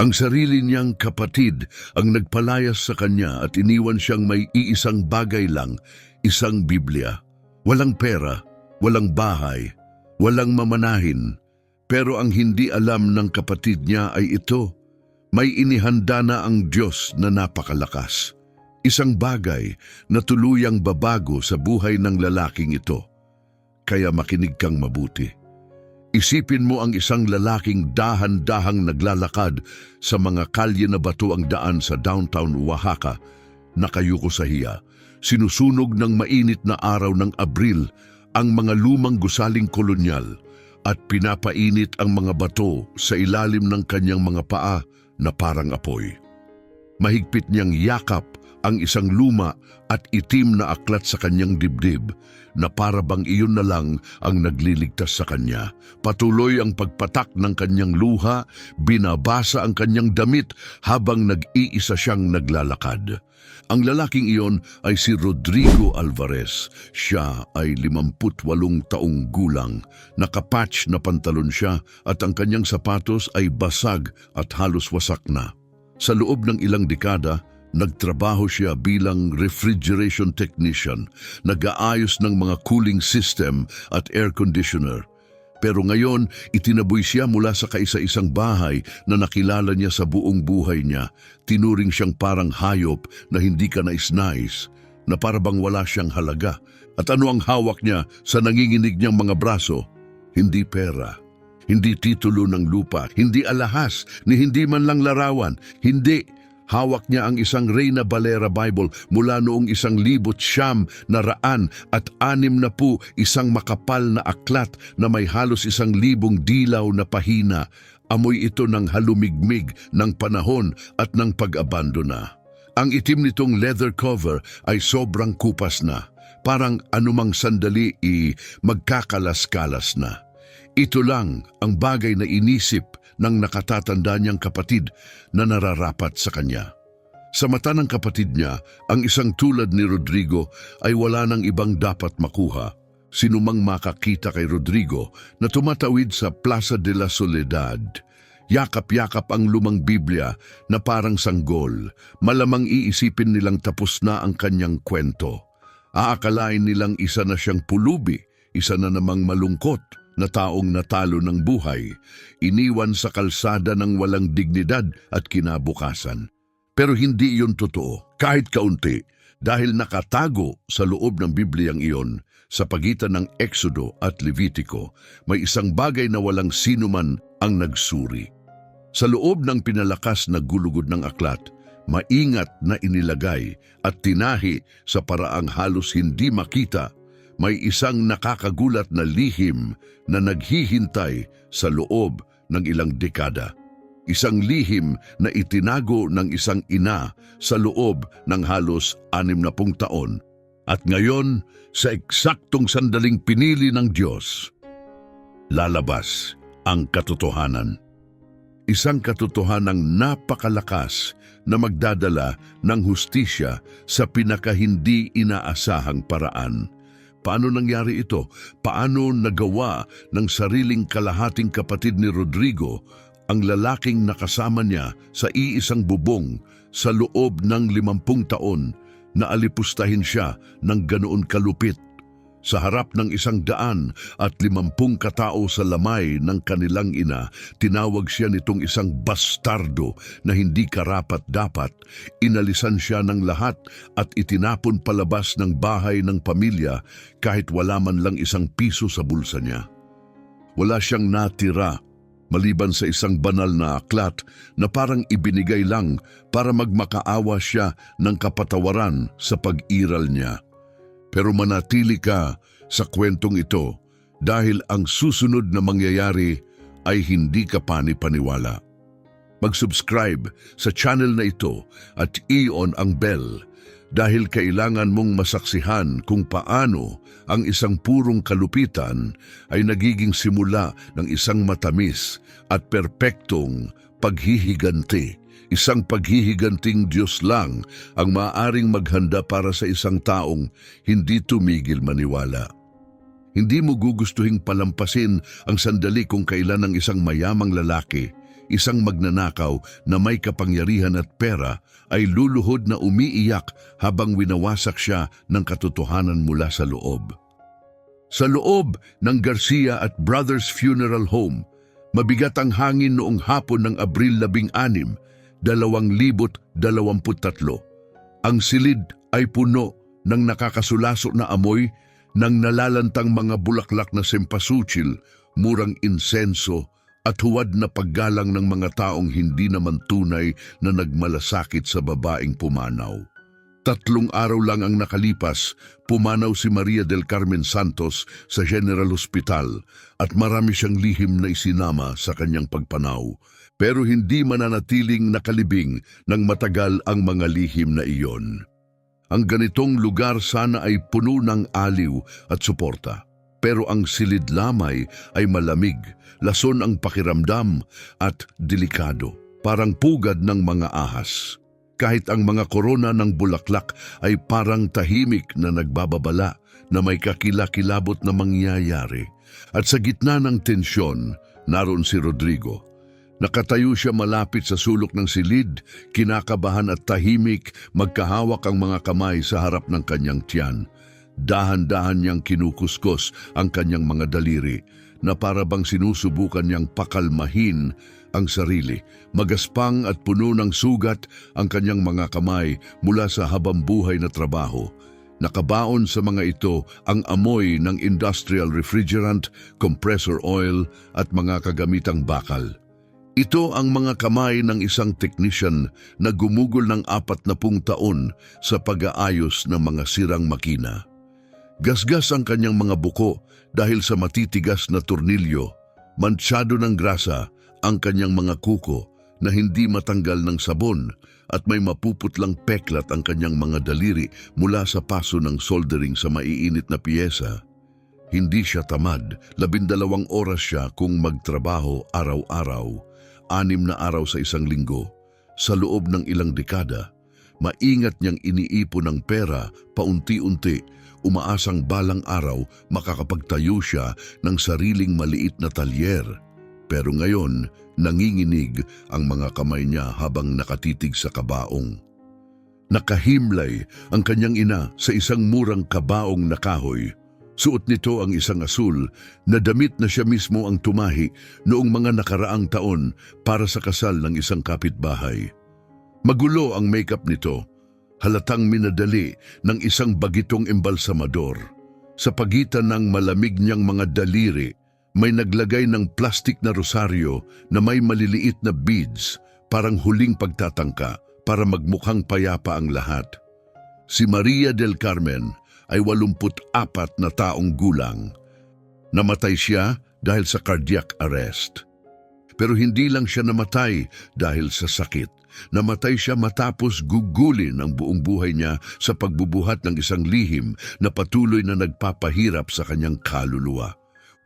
Ang sarili niyang kapatid ang nagpalayas sa kanya at iniwan siyang may iisang bagay lang, isang Biblia. Walang pera, walang bahay, walang mamanahin. Pero ang hindi alam ng kapatid niya ay ito. May inihanda na ang Diyos na napakalakas. Isang bagay na tuluyang babago sa buhay ng lalaking ito. Kaya makinig kang mabuti. Isipin mo ang isang lalaking dahan-dahang naglalakad sa mga kalye na bato ang daan sa downtown Oaxaca, nakayuko sa hiya. Sinusunog ng mainit na araw ng Abril ang mga lumang gusaling kolonyal at pinapainit ang mga bato sa ilalim ng kanyang mga paa na parang apoy. Mahigpit niyang yakap ang isang luma at itim na aklat sa kanyang dibdib na para bang iyon na lang ang nagliligtas sa kanya. Patuloy ang pagpatak ng kanyang luha, binabasa ang kanyang damit habang nag-iisa siyang naglalakad. Ang lalaking iyon ay si Rodrigo Alvarez. Siya ay 58 taong gulang. Nakapatch na pantalon siya at ang kanyang sapatos ay basag at halos wasak na. Sa loob ng ilang dekada, nagtrabaho siya bilang refrigeration technician, nag-aayos ng mga cooling system at air conditioner. Pero ngayon, itinaboy siya mula sa kaisa-isang bahay na nakilala niya sa buong buhay niya. Tinuring siyang parang hayop na hindi ka nais-nais, na parabang wala siyang halaga. At ano ang hawak niya sa nanginginig niyang mga braso? Hindi pera, hindi titulo ng lupa, hindi alahas, ni hindi man lang larawan, hindi. Hawak niya ang isang Reina Valera Bible mula noong 1900 at 60, isang makapal na aklat na may halos 1,000 dilaw na pahina. Amoy ito ng halumigmig ng panahon at ng pag-abandona. Ang itim nitong leather cover ay sobrang kupas na, parang anumang sandali magkakalas-kalas na. Ito lang ang bagay na inisip ng nakatatanda niyang kapatid na nararapat sa kanya. Sa mata ng kapatid niya, ang isang tulad ni Rodrigo ay wala nang ibang dapat makuha. Sinumang makakita kay Rodrigo na tumatawid sa Plaza de la Soledad. Yakap-yakap ang lumang Biblia na parang sanggol. Malamang iisipin nilang tapos na ang kanyang kwento. Aakalain nilang isa na siyang pulubi, isa na namang malungkot na taong natalo ng buhay, iniwan sa kalsada ng walang dignidad at kinabukasan. Pero hindi iyon totoo, kahit kaunti, dahil nakatago sa loob ng Bibliang iyon, sa pagitan ng Exodo at Levitico, may isang bagay na walang sinuman ang nagsuri. Sa loob ng pinalakas na gulugod ng aklat, maingat na inilagay at tinahi sa paraang halos hindi makita, may isang nakakagulat na lihim na naghihintay sa loob ng ilang dekada. Isang lihim na itinago ng isang ina sa loob ng halos 60 taon. At ngayon, sa eksaktong sandaling pinili ng Diyos, lalabas ang katotohanan. Isang katotohanang napakalakas na magdadala ng hustisya sa pinakahindi inaasahang paraan. Paano nangyari ito? Paano nagawa ng sariling kalahating kapatid ni Rodrigo ang lalaking nakasama niya sa iisang bubong sa loob ng 50 taon na alipustahin siya ng ganoon kalupit? Sa harap ng 150 katao sa lamay ng kanilang ina, tinawag siya nitong isang bastardo na hindi karapat-dapat. Inalisan siya ng lahat at itinapon palabas ng bahay ng pamilya kahit wala man lang 1 piso sa bulsa niya. Wala siyang natira, maliban sa isang banal na aklat na parang ibinigay lang para magmakaawa siya ng kapatawaran sa pag-iral niya. Pero manatili ka sa kwentong ito dahil ang susunod na mangyayari ay hindi ka pani-paniwala. Mag-subscribe sa channel na ito at i-on ang bell dahil kailangan mong masaksihan kung paano ang isang purong kalupitan ay nagiging simula ng isang matamis at perpektong paghihiganti. Isang paghihiganting Diyos lang ang maaaring maghanda para sa isang taong hindi tumigil maniwala. Hindi mo gugustuhing palampasin ang sandali kung kailan ang isang mayamang lalaki, isang magnanakaw na may kapangyarihan at pera ay luluhod na umiiyak habang winawasak siya ng katotohanan mula sa loob. Sa loob ng Garcia at Brothers Funeral Home, mabigat ang hangin noong hapon ng Abril 16, 2023. Ang silid ay puno ng nakakasulaso na amoy ng nalalantang mga bulaklak na sempasuchil, murang insenso at huwad na paggalang ng mga taong hindi naman tunay na nagmalasakit sa babaeng pumanaw. 3 araw lang ang nakalipas, pumanaw si Maria del Carmen Santos sa General Hospital at marami siyang lihim na isinama sa kanyang pagpanaw. Pero hindi mananatiling nakalibing ng matagal ang mga lihim na iyon. Ang ganitong lugar sana ay puno ng aliw at suporta. Pero ang silid lamay ay malamig, lason ang pakiramdam at delikado, parang pugad ng mga ahas. Kahit ang mga korona ng bulaklak ay parang tahimik na nagbababala na may kakilakilabot na mangyayari. At sa gitna ng tensyon, naroon si Rodrigo. Nakatayo siya malapit sa sulok ng silid, kinakabahan at tahimik, magkahawak ang mga kamay sa harap ng kanyang tiyan. Dahan-dahan niyang kinukuskos ang kanyang mga daliri na para bang sinusubukan niyang pakalmahin ang sarili. Magaspang at puno ng sugat ang kanyang mga kamay mula sa habambuhay na trabaho. Nakabaon sa mga ito ang amoy ng industrial refrigerant, compressor oil at mga kagamitang bakal. Ito ang mga kamay ng isang technician na gumugol ng 40 taon sa pag-aayos ng mga sirang makina. Gasgas ang kanyang mga buko dahil sa matitigas na tornilyo, mantsado ng grasa ang kanyang mga kuko na hindi matanggal ng sabon at may mapuputlang peklat ang kanyang mga daliri mula sa paso ng soldering sa maiinit na piyesa. Hindi siya tamad, 12 oras siya kung magtrabaho araw-araw, 6 na araw sa isang linggo. Sa loob ng ilang dekada, maingat niyang iniipon ng pera paunti-unti, umaasang balang araw makakapagtayo siya ng sariling maliit na talyer. Pero ngayon, nanginginig ang mga kamay niya habang nakatitig sa kabaong. Nakahimlay ang kanyang ina sa isang murang kabaong na kahoy. Suot nito ang isang asul na damit na siya mismo ang tumahi noong mga nakaraang taon para sa kasal ng isang kapitbahay. Magulo ang makeup nito, halatang minadali ng isang bagitong embalsamador. Sa pagitan ng malamig niyang mga daliri, may naglagay ng plastik na rosaryo na may maliliit na beads, parang huling pagtatangka para magmukhang payapa ang lahat. Si Maria del Carmen ay 84 na taong gulang. Namatay siya dahil sa cardiac arrest. Pero hindi lang siya namatay dahil sa sakit. Namatay siya matapos gugulin ang buong buhay niya sa pagbubuhat ng isang lihim na patuloy na nagpapahirap sa kanyang kaluluwa.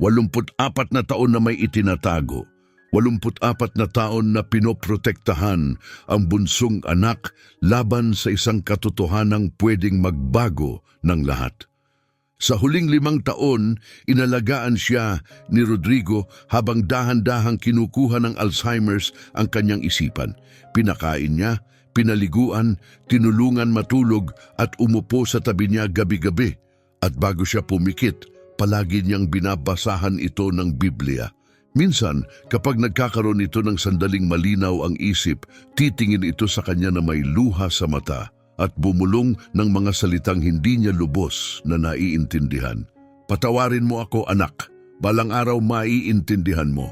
84 na taon na may itinatago, 84 na taon na pinoprotektahan ang bunsong anak laban sa isang katotohanang pwedeng magbago ng lahat. Sa huling 5 taon, inalagaan siya ni Rodrigo habang dahan-dahang kinukuha ng Alzheimer's ang kanyang isipan. Pinakain niya, pinaliguan, tinulungan matulog at umupo sa tabi niya gabi-gabi. At bago siya pumikit, palagi niyang binabasahan ito ng Biblia. Minsan, kapag nagkakaroon ito ng sandaling malinaw ang isip, titingin ito sa kanya na may luha sa mata at bumulong ng mga salitang hindi niya lubos na naiintindihan. Patawarin mo ako, anak. Balang araw maiintindihan mo.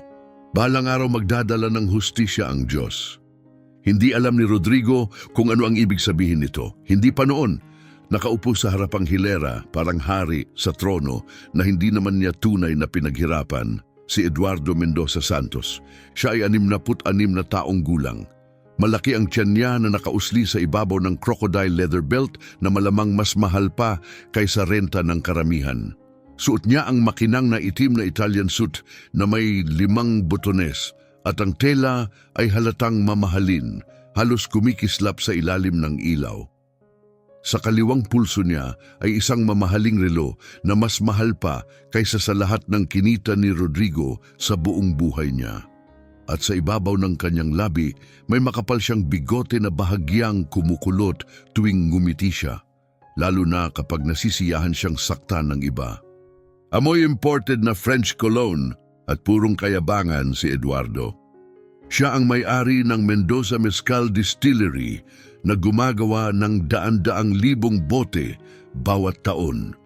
Balang araw magdadala ng hustisya ang Diyos. Hindi alam ni Rodrigo kung ano ang ibig sabihin nito. Hindi pa noon. Nakaupo sa harapang hilera, parang hari sa trono na hindi naman niya tunay na pinaghirapan, si Eduardo Mendoza Santos. Siya ay 66 na taong gulang. Malaki ang tiyan niya na nakausli sa ibabaw ng crocodile leather belt na malamang mas mahal pa kaysa renta ng karamihan. Suot niya ang makinang na itim na Italian suit na may 5 butones at ang tela ay halatang mamahalin, halos kumikislap sa ilalim ng ilaw. Sa kaliwang pulso niya ay isang mamahaling relo na mas mahal pa kaysa sa lahat ng kinita ni Rodrigo sa buong buhay niya. at sa ibabaw ng kanyang labi may makapal siyang bigote na bahagyang kumukulot tuwing ngumiti siya, lalo na kapag nasisiyahan siyang saktan ng iba. Amoy imported na French cologne at purong kayabangan si Eduardo. Siya ang may-ari ng Mendoza Mezcal Distillery na gumagawa ng daan-daang libong bote bawat taon.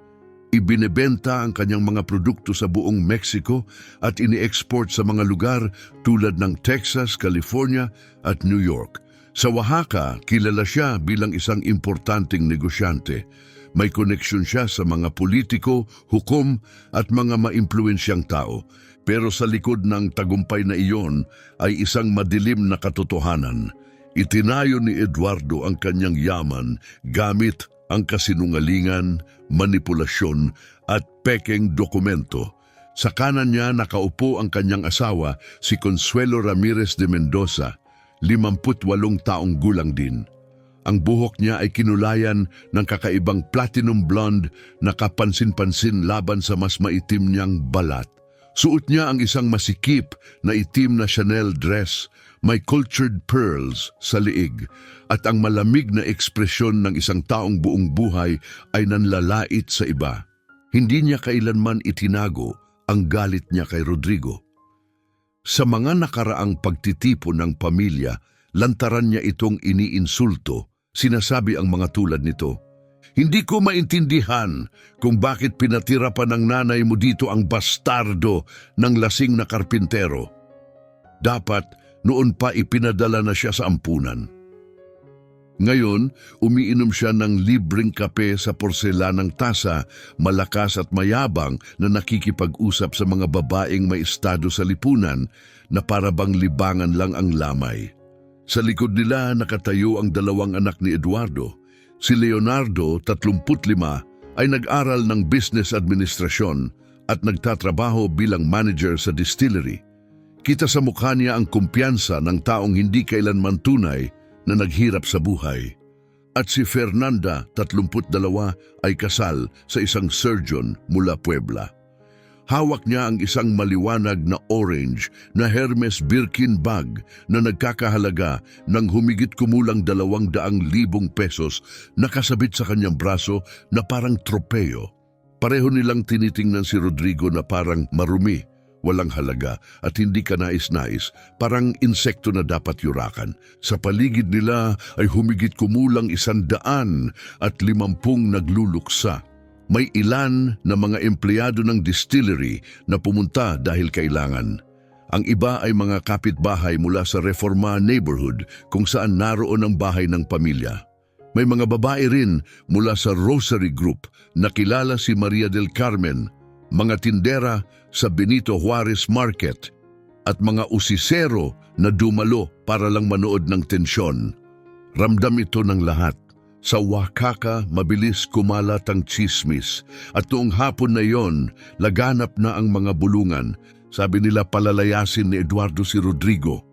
Ibinebenta ang kanyang mga produkto sa buong Mexico at ini-export sa mga lugar tulad ng Texas, California at New York. Sa Oaxaca, kilala siya bilang isang importanteng negosyante. May koneksyon siya sa mga politiko, hukom at mga maimpluwensyang tao. Pero sa likod ng tagumpay na iyon ay isang madilim na katotohanan. Itinayo ni Eduardo ang kanyang yaman gamit ang kasinungalingan, manipulasyon at pekeng dokumento. Sa kanan niya nakaupo ang kanyang asawa, si Consuelo Ramirez de Mendoza, 58 taong gulang din. Ang buhok niya ay kinulayan ng kakaibang platinum blonde na kapansin-pansin laban sa mas maitim niyang balat. Suot niya ang isang masikip na itim na Chanel dress, may cultured pearls sa liig, at ang malamig na ekspresyon ng isang taong buong buhay ay nanlalait sa iba. Hindi niya kailanman itinago ang galit niya kay Rodrigo. Sa mga nakaraang pagtitipon ng pamilya, lantaran niya itong iniinsulto, sinasabi ang mga tulad nito. Hindi ko maintindihan kung bakit pinatira pa ng nanay mo dito ang bastardo ng lasing na karpintero. Dapat noon pa ipinadala na siya sa ampunan. Ngayon, umiinom siya ng libreng kape sa porselanang tasa, malakas at mayabang na nakikipag-usap sa mga babaeng may estado sa lipunan na parabang libangan lang ang lamay. Sa likod nila nakatayo ang dalawang anak ni Eduardo. Si Leonardo, 35, ay nag-aral ng business administrasyon at nagtatrabaho bilang manager sa distillery. Kita sa mukha niya ang kumpiyansa ng taong hindi kailanman tunay na naghirap sa buhay. At si Fernanda, 32, ay kasal sa isang surgeon mula Puebla. Hawak niya ang isang maliwanag na orange na Hermes Birkin bag na nagkakahalaga ng humigit kumulang 200,000 pesos na kasabit sa kanyang braso na parang tropeyo. Pareho nilang tinitingnan si Rodrigo na parang marumi, walang halaga at hindi ka nais-nais, parang insekto na dapat yurakan. Sa paligid nila ay humigit kumulang 150 nagluluksa. May ilan na mga empleyado ng distillery na pumunta dahil kailangan. Ang iba ay mga kapitbahay mula sa Reforma neighborhood kung saan naroon ang bahay ng pamilya. May mga babae rin mula sa Rosary Group na kilala si Maria del Carmen, mga tindera sa Benito Juarez Market at mga usisero na dumalo para lang manood ng tensyon. Ramdam ito ng lahat. Sa Oaxaca, mabilis kumalat ang tsismis at noong hapon na yon, laganap na ang mga bulungan. Sabi nila palalayasin ni Eduardo si Rodrigo.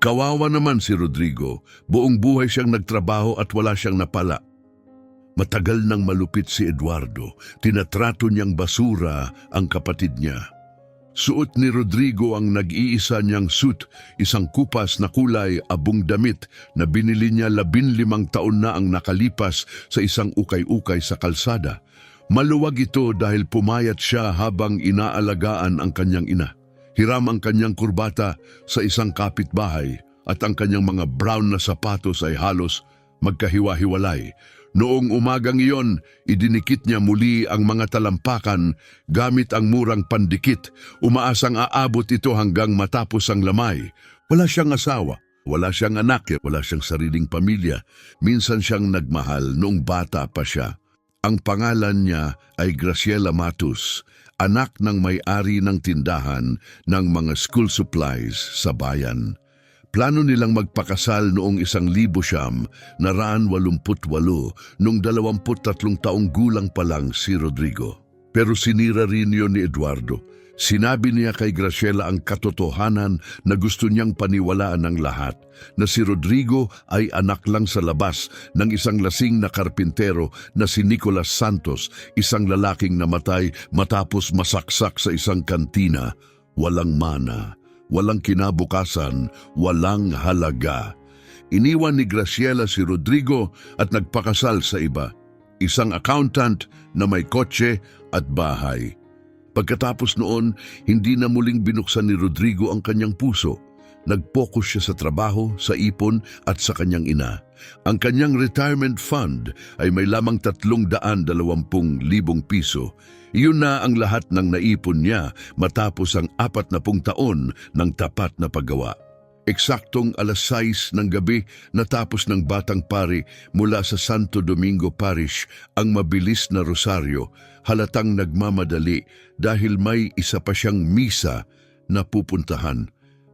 Kawawa naman si Rodrigo, buong buhay siyang nagtrabaho at wala siyang napala. Matagal nang malupit si Eduardo, tinatrato niyang basura ang kapatid niya. Suot ni Rodrigo ang nag-iisa niyang suit, isang kupas na kulay abong damit na binili niya 15 taon na ang nakalipas sa isang ukay-ukay sa kalsada. Maluwag ito dahil pumayat siya habang inaalagaan ang kanyang ina. Hiram ang kanyang kurbata sa isang kapitbahay at ang kanyang mga brown na sapatos ay halos magkahiwa-hiwalay. Noong umagang iyon, idinikit niya muli ang mga talampakan gamit ang murang pandikit. Umaasang aabot ito hanggang matapos ang lamay. Wala siyang asawa, wala siyang anak, wala siyang sariling pamilya. Minsan siyang nagmahal noong bata pa siya. Ang pangalan niya ay Graciela Matus, anak ng may-ari ng tindahan ng mga school supplies sa bayan. Plano nilang magpakasal noong 1988 noong 23 taong gulang pa lang si Rodrigo. Pero sinira rin yun ni Eduardo. Sinabi niya kay Graciela ang katotohanan na gusto niyang paniwalaan ng lahat, na si Rodrigo ay anak lang sa labas ng isang lasing na karpintero na si Nicolas Santos, isang lalaking namatay matapos masaksak sa isang kantina. Walang mana, walang kinabukasan, walang halaga. Iniwan ni Graciela si Rodrigo at nagpakasal sa iba, isang accountant na may kotse at bahay. Pagkatapos noon, hindi na muling binuksan ni Rodrigo ang kanyang puso. Nag-focus siya sa trabaho, sa ipon at sa kanyang ina. Ang kanyang retirement fund ay may lamang 320,000 piso. Iyon na ang lahat ng naipon niya matapos ang 40 taon ng tapat na paggawa. Eksaktong 6:00 ng gabi natapos ng batang pari mula sa Santo Domingo Parish ang mabilis na rosaryo, halatang nagmamadali dahil may isa pa siyang misa na pupuntahan.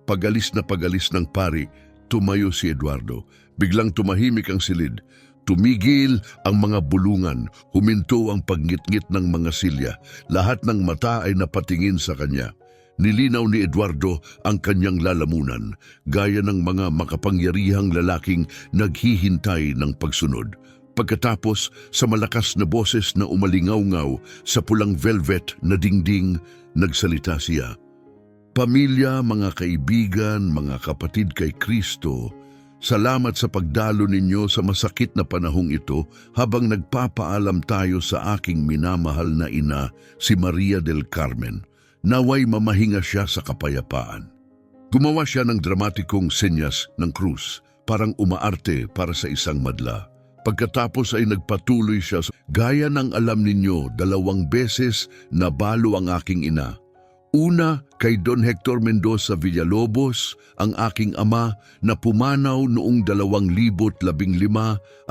Pagalis na pagalis ng pari, tumayo si Eduardo. Biglang tumahimik ang silid. Tumigil ang mga bulungan, huminto ang pagngit-ngit ng mga silya. Lahat ng mata ay napatingin sa kanya. Nilinaw ni Eduardo ang kanyang lalamunan, gaya ng mga makapangyarihang lalaking naghihintay ng pagsunod. Pagkatapos, sa malakas na boses na umalingaw-ngaw sa pulang velvet na dingding, nagsalita siya. Pamilya, mga kaibigan, mga kapatid kay Kristo, salamat sa pagdalo ninyo sa masakit na panahong ito habang nagpapaalam tayo sa aking minamahal na ina, si Maria del Carmen. Naway mamahinga siya sa kapayapaan. Gumawa siya ng dramatikong senyas ng krus, parang umaarte para sa isang madla. Pagkatapos ay nagpatuloy siya, gaya ng alam ninyo, 2 beses nabalo ang aking ina. Una, kay Don Hector Mendoza Villalobos, ang aking ama na pumanaw noong 2015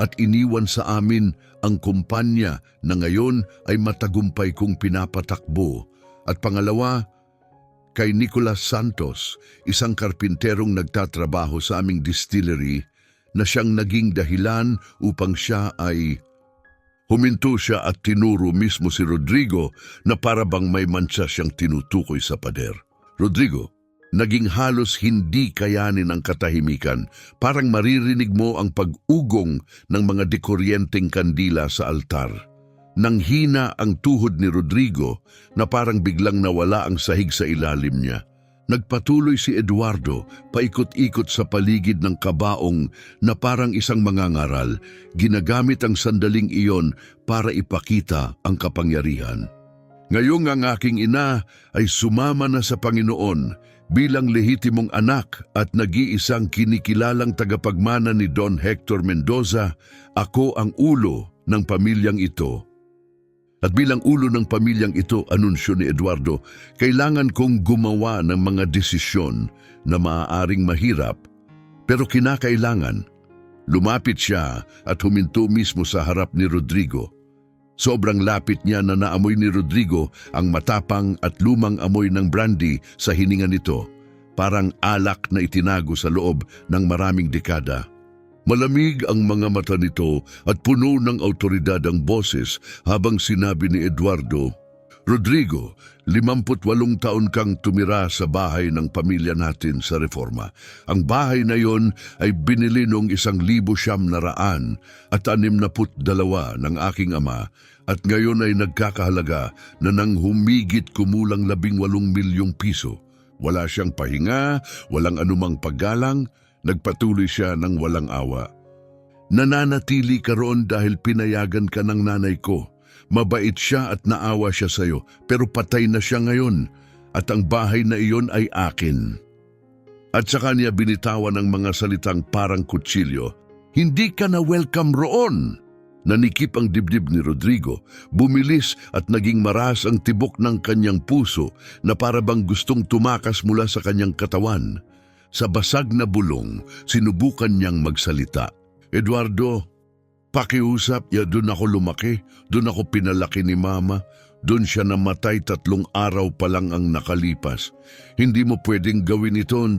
at iniwan sa amin ang kumpanya na ngayon ay matagumpay kong pinapatakbo. At pangalawa, kay Nicolas Santos, isang karpinterong nagtatrabaho sa aming distillery na siyang naging dahilan upang siya ay... Huminto siya at tinuro mismo si Rodrigo na para bang may mantsa siyang tinutukoy sa pader. Rodrigo, naging halos hindi kayanin ang katahimikan. Parang maririnig mo ang pag-ugong ng mga dekuryenteng kandila sa altar. Nang hina ang tuhod ni Rodrigo na parang biglang nawala ang sahig sa ilalim niya. Nagpatuloy si Eduardo paikot-ikot sa paligid ng kabaong na parang isang mangangaral. Ginagamit ang sandaling iyon para ipakita ang kapangyarihan. Ngayong ang aking ina ay sumama na sa Panginoon bilang lehitimong anak at nag-iisang kinikilalang tagapagmana ni Don Hector Mendoza, ako ang ulo ng pamilyang ito. At bilang ulo ng pamilyang ito, anunsyo ni Eduardo, kailangan kong gumawa ng mga desisyon na maaaring mahirap, pero kinakailangan. Lumapit siya at huminto mismo sa harap ni Rodrigo. Sobrang lapit niya na naamoy ni Rodrigo ang matapang at lumang amoy ng brandy sa hininga nito, parang alak na itinago sa loob ng maraming dekada. Malamig ang mga mata nito at puno ng awtoridad ang boses habang sinabi ni Eduardo, Rodrigo, 58 taon kang tumira sa bahay ng pamilya natin sa Reforma. Ang bahay na yon ay binili noong 1,900 at 62 ng aking ama at ngayon ay nagkakahalaga na nang humigit kumulang 18 milyong piso. Wala siyang pahinga, walang anumang paggalang. Nagpatuloy siya ng walang awa. Nananatili ka roon dahil pinayagan ka ng nanay ko. Mabait siya at naawa siya sa'yo, pero patay na siya ngayon at ang bahay na iyon ay akin. At saka niya binitawan ng mga salitang parang kutsilyo, hindi ka na welcome roon. Nanikip ang dibdib ni Rodrigo, bumilis at naging maras ang tibok ng kanyang puso na para bang gustong tumakas mula sa kanyang katawan. Sa basag na bulong, sinubukan niyang magsalita. Eduardo, pakiusap, doon ako lumaki, doon ako pinalaki ni Mama, doon siya namatay 3 araw pa lang ang nakalipas. Hindi mo pwedeng gawin ito.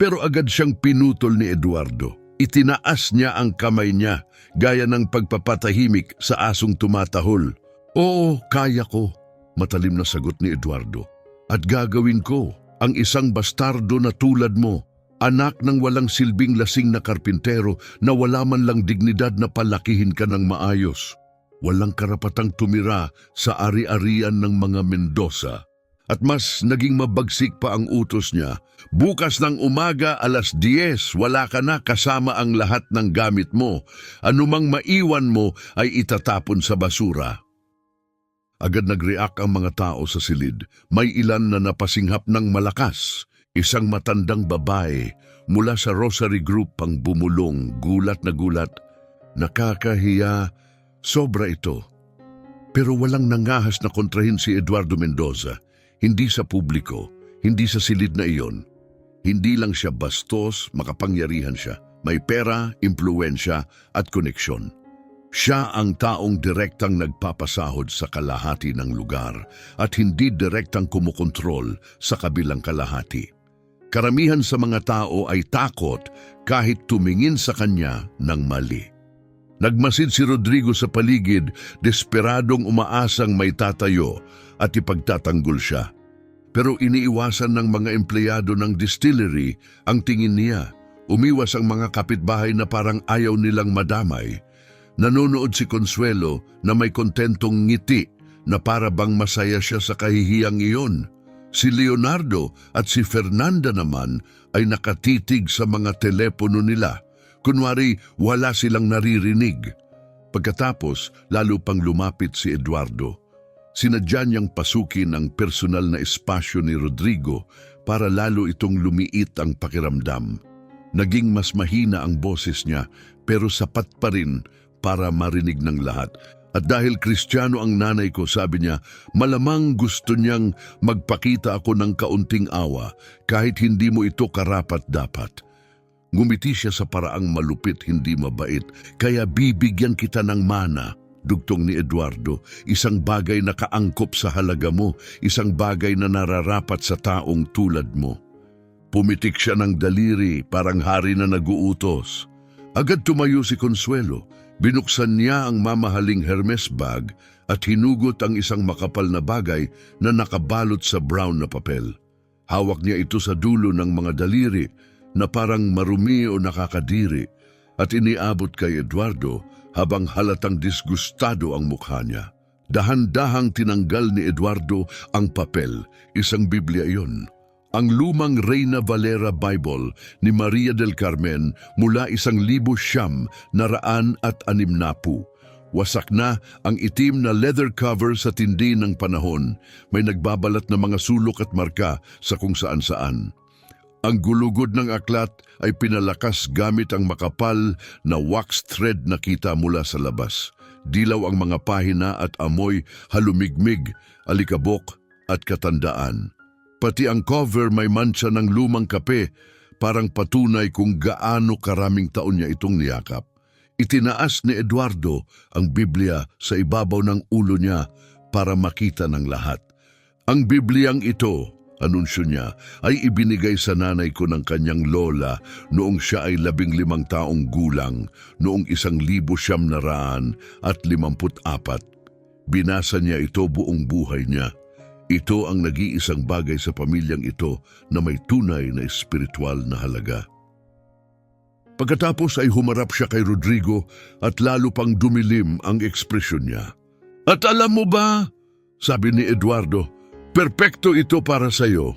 Pero agad siyang pinutol ni Eduardo. Itinaas niya ang kamay niya, gaya ng pagpapatahimik sa asong tumatahol. Oo, kaya ko, matalim na sagot ni Eduardo. At gagawin ko. Ang isang bastardo na tulad mo, anak ng walang silbing lasing na karpintero na wala man lang dignidad na palakihin ka ng maayos. Walang karapatang tumira sa ari-arian ng mga Mendoza. At mas naging mabagsik pa ang utos niya. Bukas ng umaga 10:00, wala ka na kasama ang lahat ng gamit mo. Anumang maiwan mo ay itatapon sa basura. Agad nag-react ang mga tao sa silid. May ilan na napasinghap ng malakas. Isang matandang babae mula sa Rosary Group ang bumulong, gulat na gulat. Nakakahiya, sobra ito. Pero walang nangahas na kontrahin si Eduardo Mendoza. Hindi sa publiko, hindi sa silid na iyon. Hindi lang siya bastos, makapangyarihan siya. May pera, impluensya at koneksyon. Siya ang taong direktang nagpapasahod sa kalahati ng lugar at hindi direktang kumukontrol sa kabilang kalahati. Karamihan sa mga tao ay takot kahit tumingin sa kanya ng mali. Nagmasid si Rodrigo sa paligid, desperadong umaasang may tatayo at ipagtatanggol siya. Pero iniiwasan ng mga empleyado ng distillery ang tingin niya. Umiwas ang mga kapitbahay na parang ayaw nilang madamay. Nanonood si Consuelo na may kontentong ngiti na para bang masaya siya sa kahihiyang iyon. Si Leonardo at si Fernanda naman ay nakatitig sa mga telepono nila. Kunwari wala silang naririnig. Pagkatapos, lalo pang lumapit si Eduardo. Sinadya niyang pasukin ang personal na espasyo ni Rodrigo para lalo itong lumiit ang pakiramdam. Naging mas mahina ang boses niya pero sapat pa rin para marinig ng lahat. At dahil Kristiyano ang nanay ko, sabi niya, malamang gusto niyang magpakita ako ng kaunting awa kahit hindi mo ito karapat-dapat. Ngumiti siya sa paraang malupit, hindi mabait, kaya bibigyan kita ng mana. Dugtong ni Eduardo, isang bagay na kaangkop sa halaga mo, isang bagay na nararapat sa taong tulad mo. Pumitik siya ng daliri, parang hari na naguutos. Agad tumayo si Consuelo. Binuksan niya ang mamahaling Hermes bag at hinugot ang isang makapal na bagay na nakabalot sa brown na papel. Hawak niya ito sa dulo ng mga daliri na parang marumi o nakakadiri at iniabot kay Eduardo habang halatang disgustado ang mukha niya. Dahan-dahang tinanggal ni Eduardo ang papel, isang Biblia iyon. Ang lumang Reina Valera Bible ni Maria del Carmen mula 1960. Wasak na ang itim na leather cover sa tindi ng panahon. May nagbabalat na mga sulok at marka sa kung saan-saan. Ang gulugod ng aklat ay pinalakas gamit ang makapal na wax thread na kita mula sa labas. Dilaw ang mga pahina at amoy halumigmig, alikabok at katandaan. Pati ang cover may mancha ng lumang kape, parang patunay kung gaano karaming taon niya itong niyakap. Itinaas ni Eduardo ang Biblia sa ibabaw ng ulo niya para makita ng lahat. Ang Bibliang ito, anunsyo niya, ay ibinigay sa nanay ko ng kanyang lola noong siya ay 15 taong gulang, noong 1954. Binasa niya ito buong buhay niya. Ito ang nag-iisang bagay sa pamilyang ito na may tunay na espiritual na halaga. Pagkatapos ay humarap siya kay Rodrigo at lalo pang dumilim ang ekspresyon niya. At alam mo ba, sabi ni Eduardo, perpekto ito para sa iyo.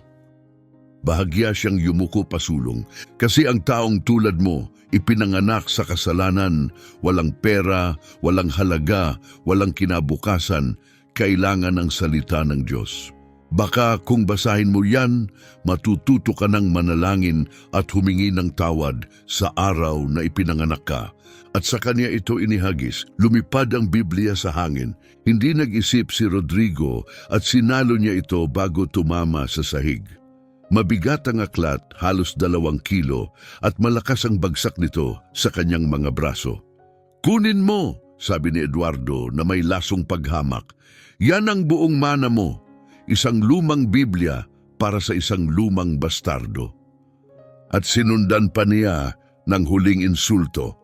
Bahagya siyang yumuko pasulong kasi ang taong tulad mo ipinanganak sa kasalanan, walang pera, walang halaga, walang kinabukasan, kailangan ng salita ng Diyos. Baka kung basahin mo yan, matututo ka ng manalangin at humingi ng tawad sa araw na ipinanganak ka. At sa kanya ito inihagis, lumipad ang Biblia sa hangin. Hindi nag-isip si Rodrigo at sinalo niya ito bago tumama sa sahig. Mabigat ang aklat, halos 2 kilo, at malakas ang bagsak nito sa kanyang mga braso. Kunin mo, sabi ni Eduardo na may lasong paghamak. Yan ang buong mana mo, isang lumang Biblia para sa isang lumang bastardo. At sinundan pa niya ng huling insulto.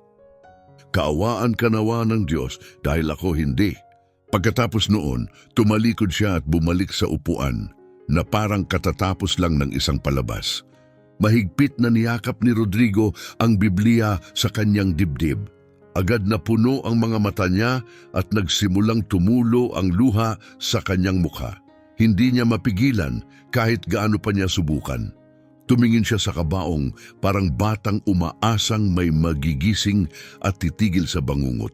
Kaawaan ka nawa ng Diyos dahil ako hindi. Pagkatapos noon, tumalikod siya at bumalik sa upuan na parang katatapos lang ng isang palabas. Mahigpit na niyakap ni Rodrigo ang Biblia sa kanyang dibdib. Agad na puno ang mga mata niya at nagsimulang tumulo ang luha sa kanyang mukha. Hindi niya mapigilan kahit gaano pa niya subukan. Tumingin siya sa kabaong parang batang umaasang may magigising at titigil sa bangungot.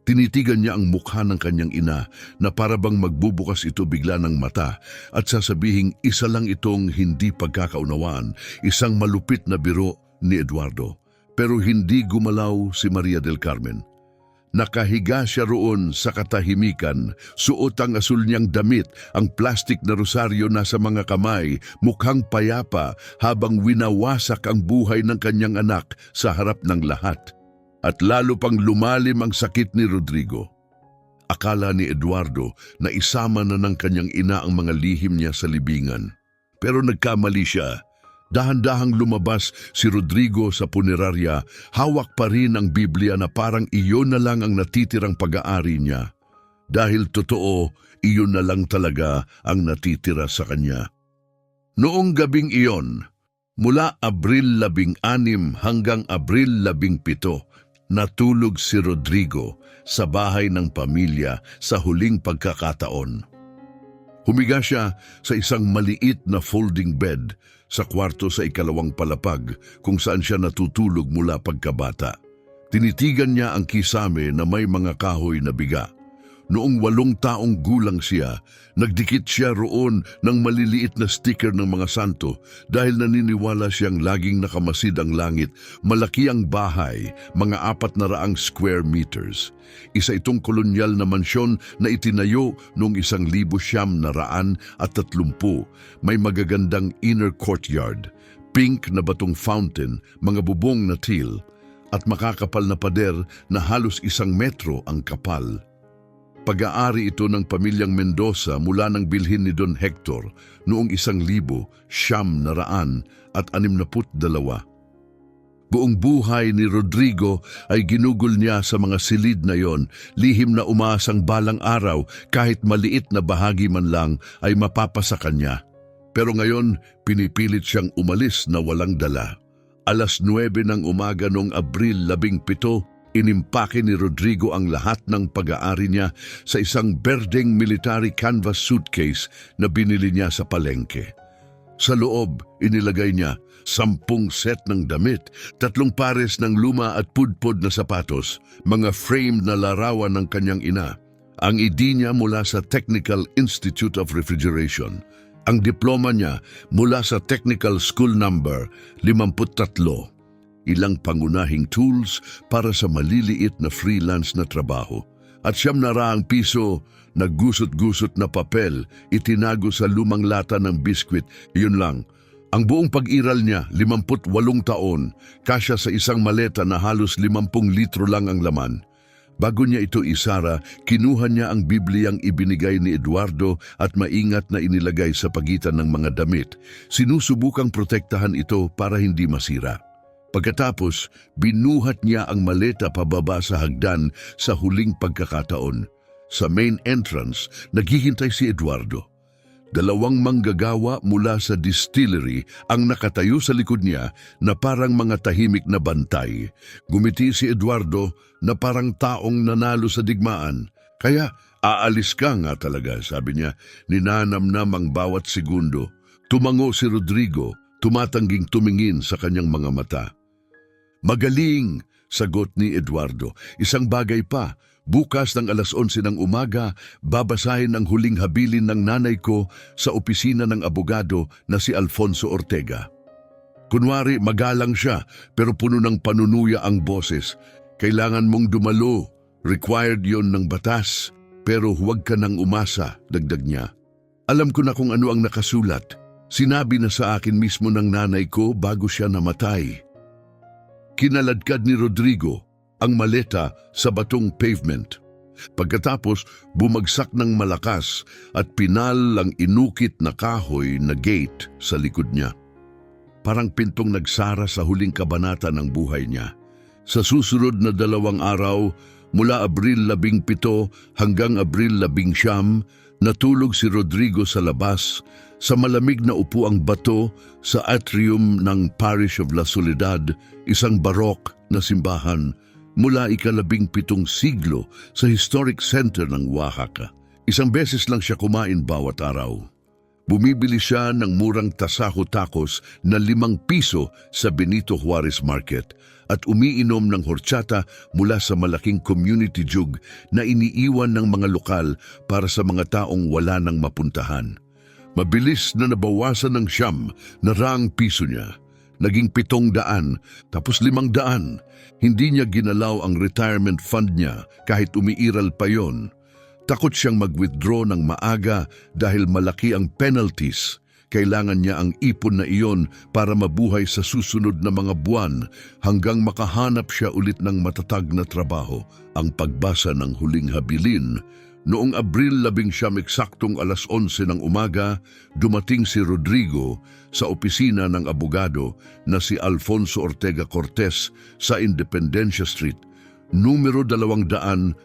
Tinitigan niya ang mukha ng kanyang ina na para bang magbubukas ito bigla ng mata at sasabihing isa lang itong hindi pagkakaunawaan, isang malupit na biro ni Eduardo. Pero hindi gumalaw si Maria del Carmen. Nakahiga siya roon sa katahimikan, suot ang asul niyang damit, ang plastik na rosaryo nasa mga kamay, mukhang payapa habang winawasak ang buhay ng kanyang anak sa harap ng lahat. At lalo pang lumalim ang sakit ni Rodrigo. Akala ni Eduardo na isama na ng kanyang ina ang mga lihim niya sa libingan. Pero nagkamali siya. Dahan-dahang lumabas si Rodrigo sa punerarya, hawak pa rin ang Biblia na parang iyon na lang ang natitirang pag-aari niya. Dahil totoo, iyon na lang talaga ang natitira sa kanya. Noong gabing iyon, mula Abril 16 hanggang Abril 17, natulog si Rodrigo sa bahay ng pamilya sa huling pagkakataon. Humiga siya sa isang maliit na folding bed sa kwarto sa ikalawang palapag kung saan siya natutulog mula pagkabata. Tinitigan niya ang kisame na may mga kahoy na biga. Noong 8 taong gulang siya, nagdikit siya roon ng maliliit na sticker ng mga santo dahil naniniwala siyang laging nakamasid ang langit, malaki ang bahay, mga 400 square meters. Isa itong kolonyal na mansyon na itinayo noong 1930. May magagandang inner courtyard, pink na batong fountain, mga bubong na teal, at makakapal na pader na halos 1 metro ang kapal. Pag-aari ito ng pamilyang Mendoza mula ng bilhin ni Don Hector noong 1962. Buong buhay ni Rodrigo ay ginugol niya sa mga silid na yon, lihim na umaasang balang araw kahit maliit na bahagi man lang ay mapapasa kanya. Pero ngayon, pinipilit siyang umalis na walang dala. 9:00 ng umaga noong Abril 17, inimpake ni Rodrigo ang lahat ng pag-aari niya sa isang berdeng military canvas suitcase na binili niya sa palengke. Sa loob, inilagay niya 10 set ng damit, 3 pares ng luma at pudpod na sapatos, mga framed na larawan ng kanyang ina, ang ID niya mula sa Technical Institute of Refrigeration, ang diploma niya mula sa Technical School Number 53, ilang pangunahing tools para sa maliliit na freelance na trabaho, at 900 piso na gusot-gusot na papel itinago sa lumang lata ng biskwit. Iyon lang. Ang buong pag-iral niya, 58 taon, kasya sa isang maleta na halos 50 litro lang ang laman. Bago niya ito isara, kinuha niya ang Bibliyang ibinigay ni Eduardo at maingat na inilagay sa pagitan ng mga damit. Sinusubukang protektahan ito para hindi masira. Pagkatapos, binuhat niya ang maleta pababa sa hagdan sa huling pagkakataon. Sa main entrance, naghihintay si Eduardo. 2 manggagawa mula sa distillery ang nakatayo sa likod niya na parang mga tahimik na bantay. Gumiti si Eduardo na parang taong nanalo sa digmaan. Kaya, aalis ka nga talaga, sabi niya. Ninanamnam ang bawat segundo. Tumango si Rodrigo, tumatangging tumingin sa kanyang mga mata. Magaling, sagot ni Eduardo. Isang bagay pa, bukas ng 11:00 ng umaga, babasahin ang huling habilin ng nanay ko sa opisina ng abogado na si Alfonso Ortega. Kunwari magalang siya pero puno ng panunuya ang boses. Kailangan mong dumalo, required yon ng batas, pero huwag ka nang umasa, dagdag niya. Alam ko na kung ano ang nakasulat. Sinabi na sa akin mismo ng nanay ko bago siya namatay. Kinaladkad ni Rodrigo ang maleta sa batong pavement. Pagkatapos, bumagsak ng malakas at pinal ang inukit na kahoy na gate sa likod niya. Parang pintong nagsara sa huling kabanata ng buhay niya. Sa susunod na 2 araw, mula Abril 17 hanggang Abril 19, natulog si Rodrigo sa labas, sa malamig na upuang bato sa atrium ng Parish of La Soledad, isang barok na simbahan mula ika-17 siglo sa historic center ng Oaxaca. Isang beses lang siya kumain bawat araw. Bumibili siya ng murang tasaho tacos na 5 piso sa Benito Juarez Market at umiinom ng horchata mula sa malaking community jug na iniiwan ng mga lokal para sa mga taong wala nang mapuntahan. Mabilis na nabawasan ng 900 piso niya. Naging 700, tapos 500. Hindi niya ginalaw ang retirement fund niya kahit umiiral pa yon. Takot siyang mag-withdraw ng maaga dahil malaki ang penalties. Kailangan niya ang ipon na iyon para mabuhay sa susunod na mga buwan hanggang makahanap siya ulit ng matatag na trabaho. Ang pagbasa ng huling habilin. Noong Abril 11 eksaktong 11:11 ng umaga, dumating si Rodrigo sa opisina ng abogado na si Alfonso Ortega Cortez sa Independencia Street, numero 232.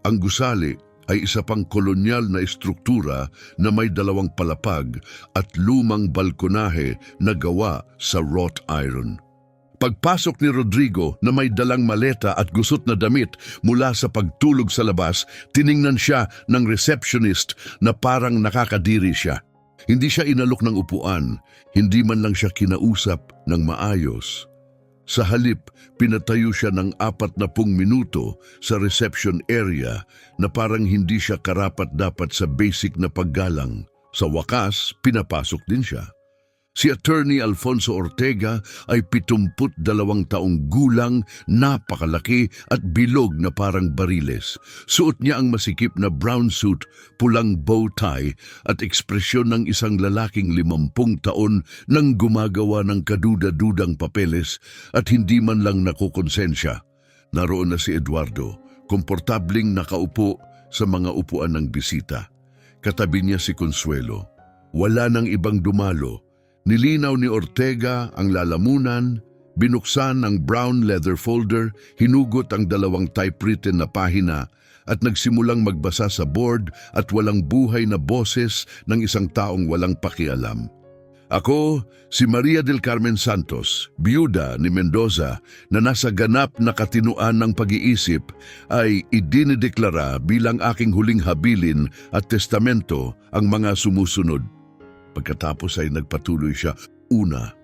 Ang gusali ay isa pang kolonyal na estruktura na may 2 palapag at lumang balkonahe na gawa sa wrought iron. Pagpasok ni Rodrigo na may dalang maleta at gusot na damit mula sa pagtulog sa labas, tiningnan siya ng receptionist na parang nakakadiri siya. Hindi siya inalok ng upuan, hindi man lang siya kinausap ng maayos. Sa halip, pinatayo siya ng 40 minuto sa reception area na parang hindi siya karapat-dapat sa basic na paggalang. Sa wakas, pinapasok din siya. Si Attorney Alfonso Ortega ay 72 taong gulang, napakalaki at bilog na parang bariles. Suot niya ang masikip na brown suit, pulang bow tie at ekspresyon ng isang lalaking 50 taon nang gumagawa ng kaduda-dudang papeles at hindi man lang nakukonsensya. Naroon na si Eduardo, komportabling nakaupo sa mga upuan ng bisita. Katabi niya si Consuelo. Wala nang ibang dumalo. Nilinaw ni Ortega ang lalamunan, binuksan ang brown leather folder, hinugot ang 2 typewritten na pahina at nagsimulang magbasa sa board at walang buhay na boses ng isang taong walang pakialam. Ako, si Maria del Carmen Santos, biyuda ni Mendoza na nasa ganap na katinuan ng pag-iisip, ay idinideklara bilang aking huling habilin at testamento ang mga sumusunod. Pagkatapos ay nagpatuloy siya. Una,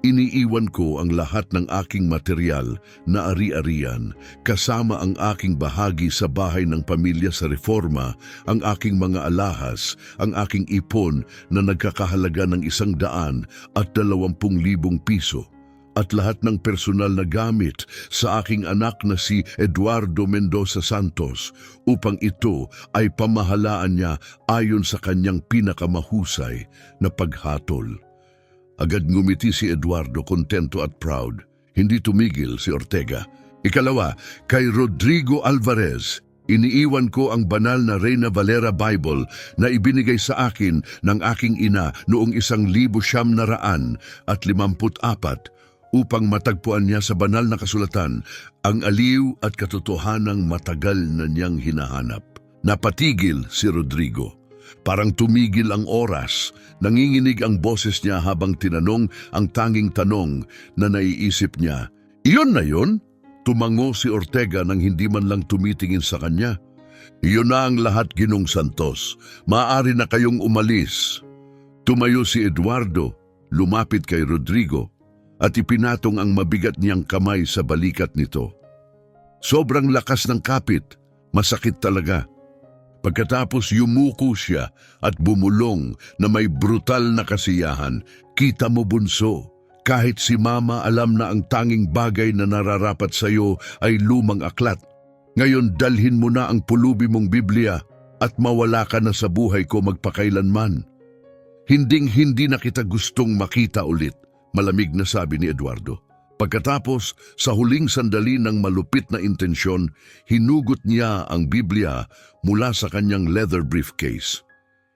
iniiwan ko ang lahat ng aking material na ari-arian, kasama ang aking bahagi sa bahay ng pamilya sa Reforma, ang aking mga alahas, ang aking ipon na nagkakahalaga ng 120,000 piso, at lahat ng personal na gamit sa aking anak na si Eduardo Mendoza Santos upang ito ay pamahalaan niya ayon sa kanyang pinakamahusay na paghatol. Agad ngumiti si Eduardo, kontento at proud. Hindi tumigil si Ortega. Ikalawa, kay Rodrigo Alvarez, iniiwan ko ang banal na Reina Valera Bible na ibinigay sa akin ng aking ina noong 1954 upang matagpuan niya sa banal na kasulatan ang aliw at katotohanang matagal na niyang hinahanap. Napatigil si Rodrigo. Parang tumigil ang oras. Nanginginig ang boses niya habang tinanong ang tanging tanong na naiisip niya. Iyon na yun? Tumango si Ortega nang hindi man lang tumitingin sa kanya. Iyon na ang lahat, Ginong Santos. Maaari na kayong umalis. Tumayo si Eduardo, lumapit kay Rodrigo, at ipinatong ang mabigat niyang kamay sa balikat nito. Sobrang lakas ng kapit, masakit talaga. Pagkatapos yumuko siya at bumulong na may brutal na kasiyahan. Kita mo, bunso, kahit si Mama alam na ang tanging bagay na nararapat sa iyo ay lumang aklat. Ngayon dalhin mo na ang pulubi mong Biblia at mawala ka na sa buhay ko magpakailanman. Hinding-hindi na kita gustong makita ulit. Malamig na sabi ni Eduardo. Pagkatapos, sa huling sandali ng malupit na intensyon, hinugot niya ang Biblia mula sa kanyang leather briefcase.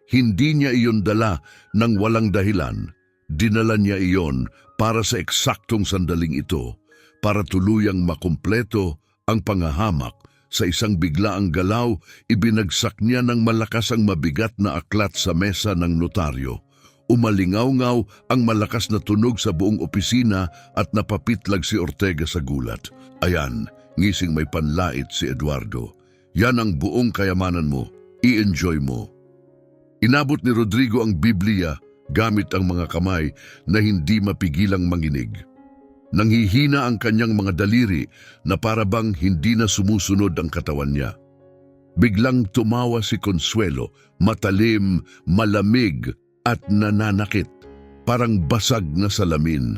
Hindi niya iyon dala ng walang dahilan. Dinala niya iyon para sa eksaktong sandaling ito, para tuluyang makumpleto ang pangahamak. Sa isang biglaang galaw, ibinagsak niya ng malakas ang mabigat na aklat sa mesa ng notaryo. Umalingaw-ngaw ang malakas na tunog sa buong opisina at napapitlag si Ortega sa gulat. Ayan, ngising may panlait si Eduardo. Yan ang buong kayamanan mo. I-enjoy mo. Inabot ni Rodrigo ang Biblia gamit ang mga kamay na hindi mapigilang manginig. Nanghihina ang kanyang mga daliri na parabang hindi na sumusunod ang katawan niya. Biglang tumawa si Consuelo, matalim, malamig at nananakit, parang basag na salamin.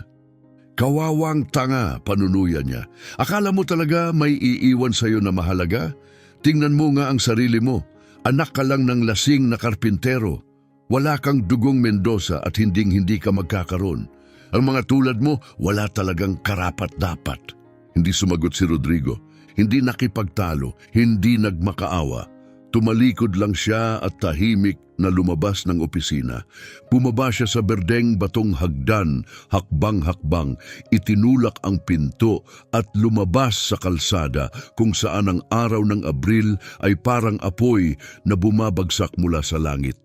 Kawawang tanga, panunuya niya. Akala mo talaga may iiwan sa'yo na mahalaga? Tingnan mo nga ang sarili mo. Anak ka lang ng lasing na karpintero. Wala kang dugong Mendoza at hinding-hindi ka magkakaroon. Ang mga tulad mo, wala talagang karapat-dapat. Hindi sumagot si Rodrigo. Hindi nakipagtalo, hindi nagmakaawa. Tumalikod lang siya at tahimik na lumabas ng opisina. Bumaba siya sa berdeng batong hagdan, hakbang-hakbang, itinulak ang pinto at lumabas sa kalsada kung saan ang araw ng Abril ay parang apoy na bumabagsak mula sa langit.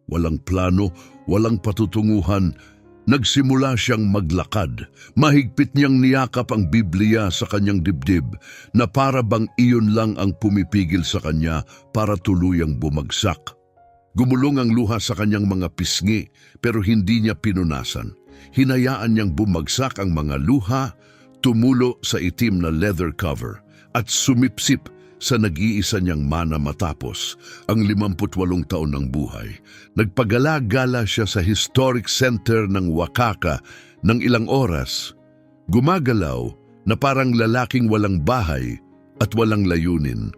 Walang plano, walang patutunguhan. Nagsimula siyang maglakad. Mahigpit niyang niyakap ang Biblia sa kanyang dibdib na para bang iyon lang ang pumipigil sa kanya para tuluyang bumagsak. Gumulong ang luha sa kanyang mga pisngi pero hindi niya pinunasan. Hinayaan niyang bumagsak ang mga luha, tumulo sa itim na leather cover at sumipsip sa nag-iisa niyang mana matapos ang 58 taon ng buhay. Nagpagala-gala siya sa historic center ng Wakaka ng ilang oras. Gumagalaw na parang lalaking walang bahay at walang layunin.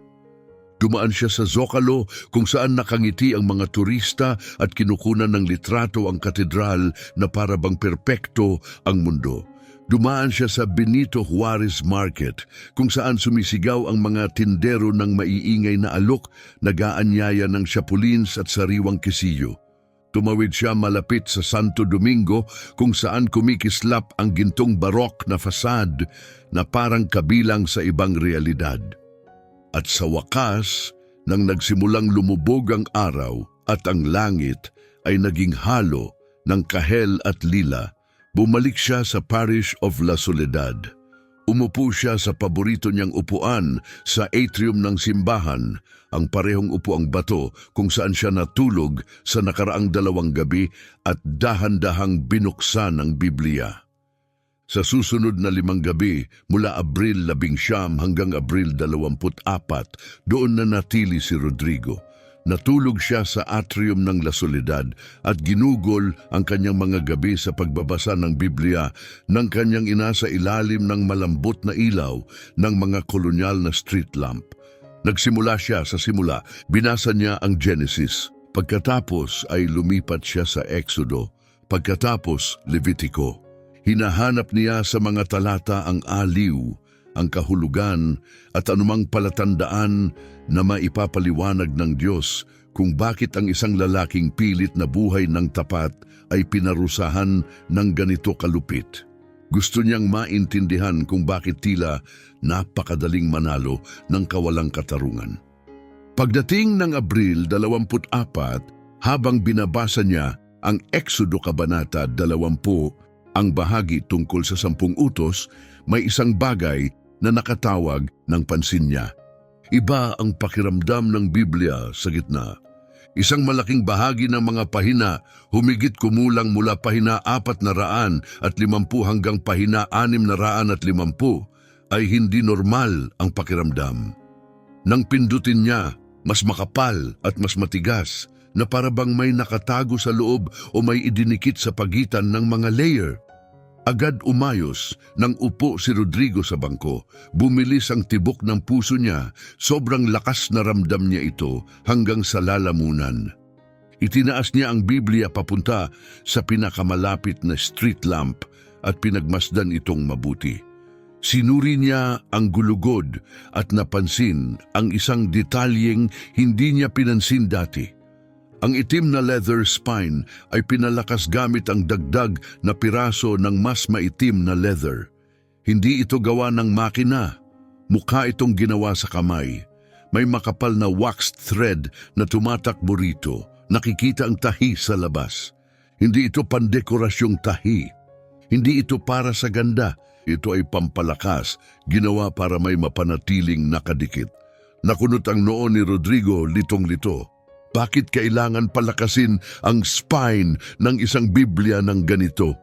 Dumaan siya sa Zocalo kung saan nakangiti ang mga turista at kinukunan ng litrato ang katedral na para bang perpekto ang mundo. Dumaan siya sa Benito Juarez Market kung saan sumisigaw ang mga tindero ng maiingay na alok, nag-aanyaya ng chapulins at sariwang kisiyo. Tumawid siya malapit sa Santo Domingo kung saan kumikislap ang gintong barok na fasad na parang kabilang sa ibang realidad. At sa wakas, nang nagsimulang lumubog ang araw at ang langit ay naging halo ng kahel at lila, bumalik siya sa Parish of La Soledad. Umupo siya sa paborito niyang upuan sa atrium ng simbahan, ang parehong upuang bato kung saan siya natulog sa nakaraang 2 gabi at dahan-dahang binuksan ang Biblia. Sa susunod na 5 gabi, mula Abril 11 hanggang Abril 24, doon na natili si Rodrigo. Natulog siya sa atrium ng La Soledad at ginugol ang kanyang mga gabi sa pagbabasa ng Biblia ng kanyang ina sa ilalim ng malambot na ilaw ng mga kolonyal na street lamp. Nagsimula siya sa simula, binasa niya ang Genesis. Pagkatapos ay lumipat siya sa Exodo, pagkatapos Levitico. Hinahanap niya sa mga talata ang aliw, ang kahulugan at anumang palatandaan na maipapaliwanag ng Diyos kung bakit ang isang lalaking pilit na buhay ng tapat ay pinarusahan ng ganito kalupit. Gusto niyang maintindihan kung bakit tila napakadaling manalo ng kawalang katarungan. Pagdating ng Abril 24, habang binabasa niya ang Exodo Kabanata 20, ang bahagi tungkol sa 10 utos, may isang bagay na nakatawag ng pansin niya. Iba ang pakiramdam ng Biblia sa gitna. Isang malaking bahagi ng mga pahina, humigit kumulang mula pahina 450 hanggang pahina 650, ay hindi normal ang pakiramdam. Nang pindutin niya, mas makapal at mas matigas, na parabang may nakatago sa loob o may idinikit sa pagitan ng mga layer. Agad umayos nang upo si Rodrigo sa bangko. Bumilis ang tibok ng puso niya, sobrang lakas na ramdam niya ito hanggang sa lalamunan. Itinaas niya ang Biblia papunta sa pinakamalapit na street lamp at pinagmasdan itong mabuti. Sinuri niya ang gulugod at napansin ang isang detalyeng hindi niya pinansin dati. Ang itim na leather spine ay pinalakas gamit ang dagdag na piraso ng mas maitim na leather. Hindi ito gawa ng makina. Mukha itong ginawa sa kamay. May makapal na waxed thread na tumatakbo rito. Nakikita ang tahi sa labas. Hindi ito pandekorasyong tahi. Hindi ito para sa ganda. Ito ay pampalakas, ginawa para may mapanatiling nakadikit. Nakunot ang noo ni Rodrigo litong-lito. Bakit kailangan palakasin ang spine ng isang Biblia ng ganito?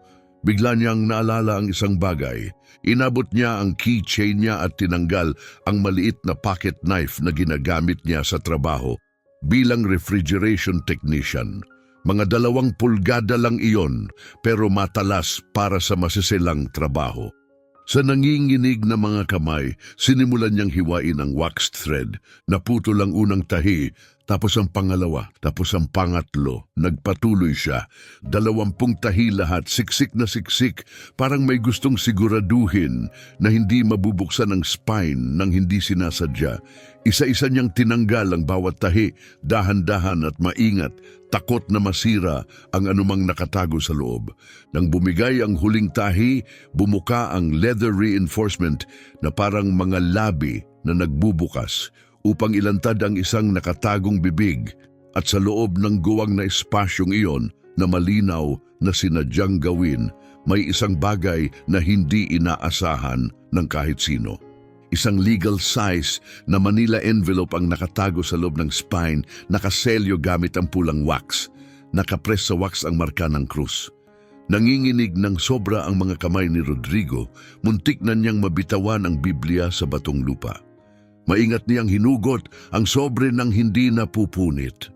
Bigla niyang naalala ang isang bagay. Inabot niya ang keychain niya at tinanggal ang maliit na pocket knife na ginagamit niya sa trabaho bilang refrigeration technician. Mga 2 pulgada lang iyon pero matalas para sa masisilang trabaho. Sa nanginginig na mga kamay, sinimulan niyang hiwain ang waxed thread. Naputol ang unang tahi, tapos ang pangalawa, tapos ang pangatlo. Nagpatuloy siya. 20 tahi lahat, siksik na siksik. Parang may gustong siguraduhin na hindi mabubuksan ang spine nang hindi sinasadya. Isa-isa niyang tinanggal ang bawat tahi, dahan-dahan at maingat, takot na masira ang anumang nakatago sa loob. Nang bumigay ang huling tahi, bumuka ang leather reinforcement na parang mga labi na nagbubukas upang ilantad ang isang nakatagong bibig, at sa loob ng guwang na espasyong iyon na malinaw na sinadyang gawin, may isang bagay na hindi inaasahan ng kahit sino. Isang legal size na Manila envelope ang nakatago sa loob ng spine, nakaselyo gamit ang pulang wax. Nakapress sa wax ang marka ng krus. Nanginginig ng sobra ang mga kamay ni Rodrigo, muntik na niyang mabitawan ang Biblia sa batong lupa. Maingat niyang hinugot ang sobre ng hindi napupunit.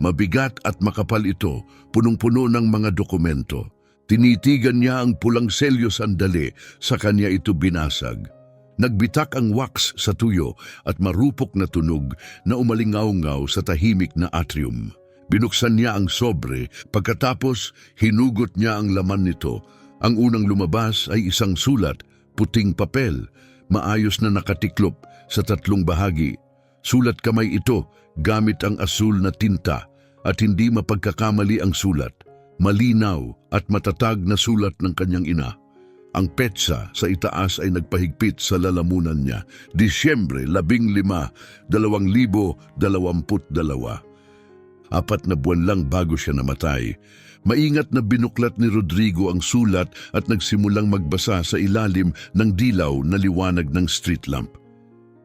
Mabigat at makapal ito, punong-puno ng mga dokumento. Tinitigan niya ang pulang selyo sandali, sa kanya ito binasag. Nagbitak ang wax sa tuyo at marupok na tunog na umalingaw-ngaw sa tahimik na atrium. Binuksan niya ang sobre, pagkatapos hinugot niya ang laman nito. Ang unang lumabas ay isang sulat, puting papel, maayos na nakatiklop sa 3 bahagi. Sulat kamay ito gamit ang asul na tinta at hindi mapagkakamali ang sulat. Malinaw at matatag na sulat ng kanyang ina. Ang petsa sa itaas ay nagpahigpit sa lalamunan niya, Disyembre 15, 2022. 4 na buwan lang bago siya namatay. Maingat na binuklat ni Rodrigo ang sulat at nagsimulang magbasa sa ilalim ng dilaw na liwanag ng street lamp.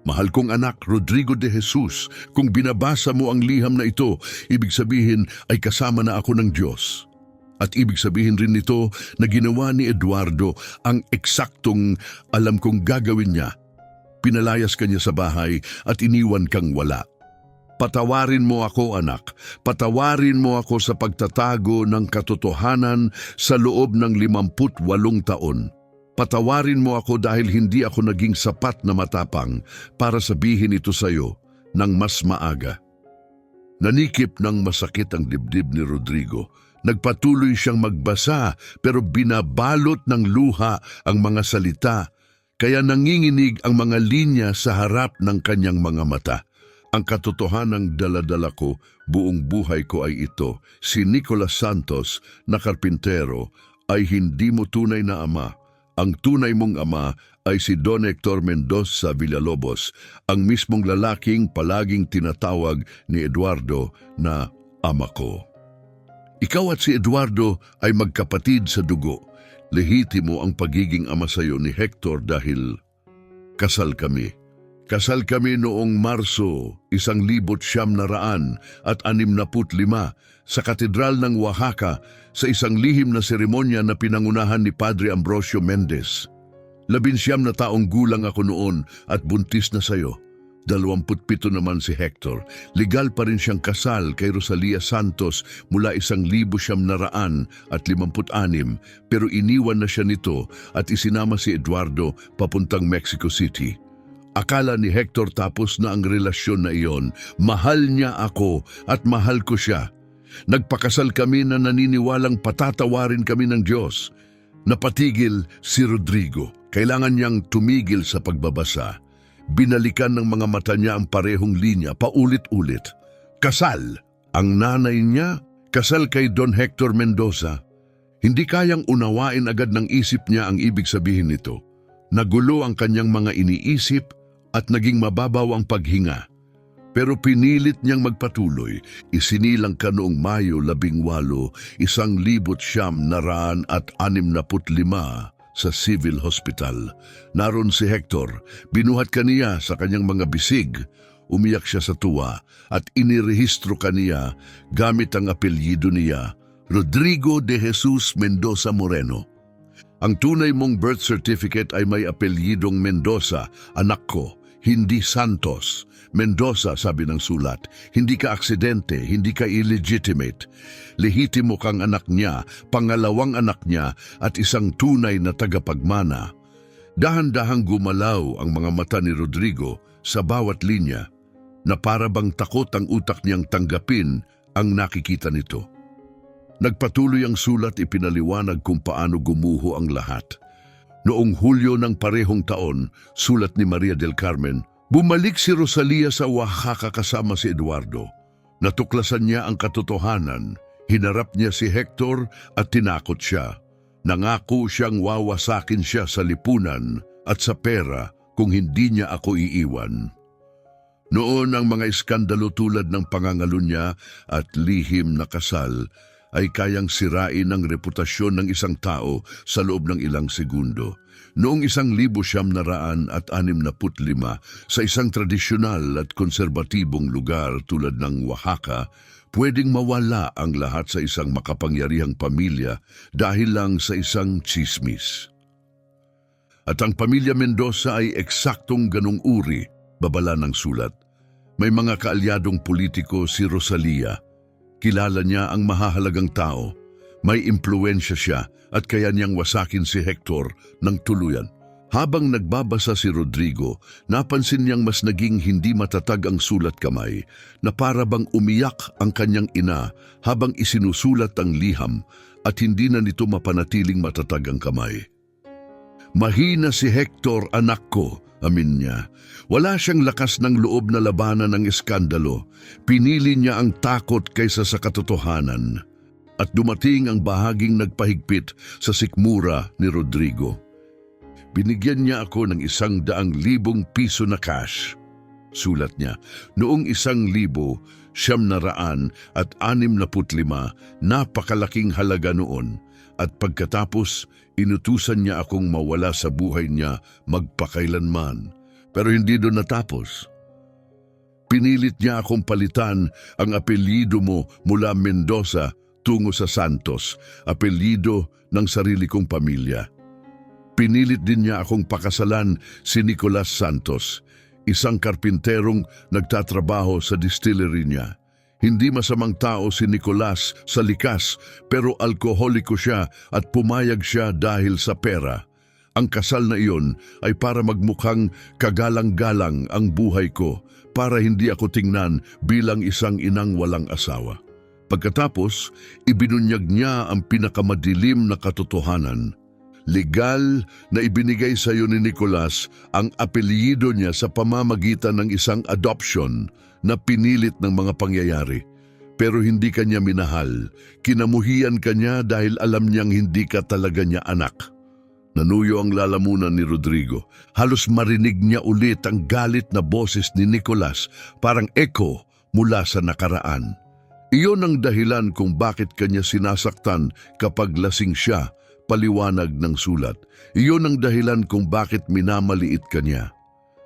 Mahal kong anak, Rodrigo de Jesus, kung binabasa mo ang liham na ito, ibig sabihin ay kasama na ako ng Diyos. At ibig sabihin rin nito na ginawa ni Eduardo ang eksaktong alam kong gagawin niya. Pinalayas ka niya sa bahay at iniwan kang wala. Patawarin mo ako, anak. Patawarin mo ako sa pagtatago ng katotohanan sa loob ng 58 taon. Patawarin mo ako dahil hindi ako naging sapat na matapang para sabihin ito sa iyo ng mas maaga. Nanikip ng masakit ang dibdib ni Rodrigo. Nagpatuloy siyang magbasa pero binabalot ng luha ang mga salita, kaya nanginginig ang mga linya sa harap ng kanyang mga mata. Ang katotohanang dala-dala ko, buong buhay ko ay ito. Si Nicolas Santos na karpintero ay hindi mo tunay na ama. Ang tunay mong ama ay si Don Hector Mendoza Villalobos, ang mismong lalaking palaging tinatawag ni Eduardo na ama ko. Ikaw at si Eduardo ay magkapatid sa dugo. Lehitimo ang pagiging ama sa iyo ni Hector dahil kasal kami. Kasal kami noong Marso 1965 sa Katedral ng Oaxaca sa isang lihim na seremonya na pinangunahan ni Padre Ambrosio Mendez. 19 na taong gulang ako noon at buntis na sayo. 27 naman si Hector. Legal pa rin siyang kasal kay Rosalia Santos mula 1956 pero iniwan na siya nito at isinama si Eduardo papuntang Mexico City. Akala ni Hector tapos na ang relasyon na iyon. Mahal niya ako at mahal ko siya. Nagpakasal kami na naniniwalang patatawarin kami ng Diyos. Napatigil si Rodrigo. Kailangan niyang tumigil sa pagbabasa. Binalikan ng mga mata niya ang parehong linya paulit-ulit. Kasal. Ang nanay niya, kasal kay Don Hector Mendoza. Hindi kayang unawain agad ng isip niya ang ibig sabihin nito. Nagulo ang kanyang mga iniisip at naging mababaw ang paghinga. Pero pinilit niyang magpatuloy. Isinilang ka noong Mayo 18, 1965 sa Civil Hospital. Naroon si Hector. Binuhat kaniya sa kanyang mga bisig. Umiyak siya sa tuwa at inirehistro kaniya gamit ang apelyido niya, Rodrigo de Jesus Mendoza Moreno. Ang tunay mong birth certificate ay may apelyidong Mendoza, anak ko, hindi Santos. Mendoza, sabi ng sulat, hindi ka aksidente, hindi ka illegitimate. Lehitimo kang anak niya, pangalawang anak niya at isang tunay na tagapagmana. Dahan-dahang gumalaw ang mga mata ni Rodrigo sa bawat linya na para bang takot ang utak niyang tanggapin ang nakikita nito. Nagpatuloy ang sulat, ipinaliwanag kung paano gumuho ang lahat. Noong Hulyo ng parehong taon, sulat ni Maria del Carmen, bumalik si Rosalia sa Oaxaca kasama si Eduardo. Natuklasan niya ang katotohanan, hinarap niya si Hector at tinakot siya. Nangako siyang wawasakin siya sa lipunan at sa pera kung hindi niya ako iiwan. Noon ang mga iskandalo tulad ng pangangalo niya at lihim na kasal ay kayang sirain ang reputasyon ng isang tao sa loob ng ilang segundo. Noong 1965 sa isang tradisyonal at konserbatibong lugar tulad ng Oaxaca, pwedeng mawala ang lahat sa isang makapangyarihang pamilya dahil lang sa isang tsismis. At ang pamilya Mendoza ay eksaktong ganong uri, babala ng sulat. May mga kaalyadong politiko si Rosalia. Kilala niya ang mahahalagang tao. May impluwensya siya at kaya niyang wasakin si Hector ng tuluyan. Habang nagbabasa si Rodrigo, napansin niyang mas naging hindi matatag ang sulat kamay na para bang umiyak ang kanyang ina habang isinusulat ang liham at hindi na nito mapanatiling matatag ang kamay. Mahina si Hector, anak ko, amin niya. Wala siyang lakas ng loob na labanan ng iskandalo. Pinili niya ang takot kaysa sa katotohanan. At dumating ang bahaging nagpahigpit sa sikmura ni Rodrigo. Binigyan niya ako ng 100,000 piso na cash. Sulat niya, noong 1,965, napakalaking halaga noon. At pagkatapos, inutusan niya akong mawala sa buhay niya magpakailanman. Pero hindi doon natapos. Pinilit niya akong palitan ang apelyido mo mula Mendoza tungo sa Santos, apelyido ng sarili kong pamilya. Pinilit din niya akong pakasalan si Nicolas Santos, isang karpinterong nagtatrabaho sa distillery niya. Hindi masamang tao si Nicolas sa likas, pero alkoholiko siya at pumayag siya dahil sa pera. Ang kasal na iyon ay para magmukhang kagalang-galang ang buhay ko, para hindi ako tingnan bilang isang inang walang asawa. Pagkatapos, ibinunyag niya ang pinakamadilim na katotohanan. Legal na ibinigay sa iyo ni Nicolas ang apelyido niya sa pamamagitan ng isang adoption na pinilit ng mga pangyayari. Pero hindi kanya minahal. Kinamuhian kanya dahil alam niyang hindi ka talaga niya anak. Nanuyo ang lalamunan ni Rodrigo. Halos marinig niya ulit ang galit na boses ni Nicolas, parang echo mula sa nakaraan. Iyon ang dahilan kung bakit kanya sinasaktan kapag lasing siya, paliwanag ng sulat. Iyon ang dahilan kung bakit minamaliit kanya.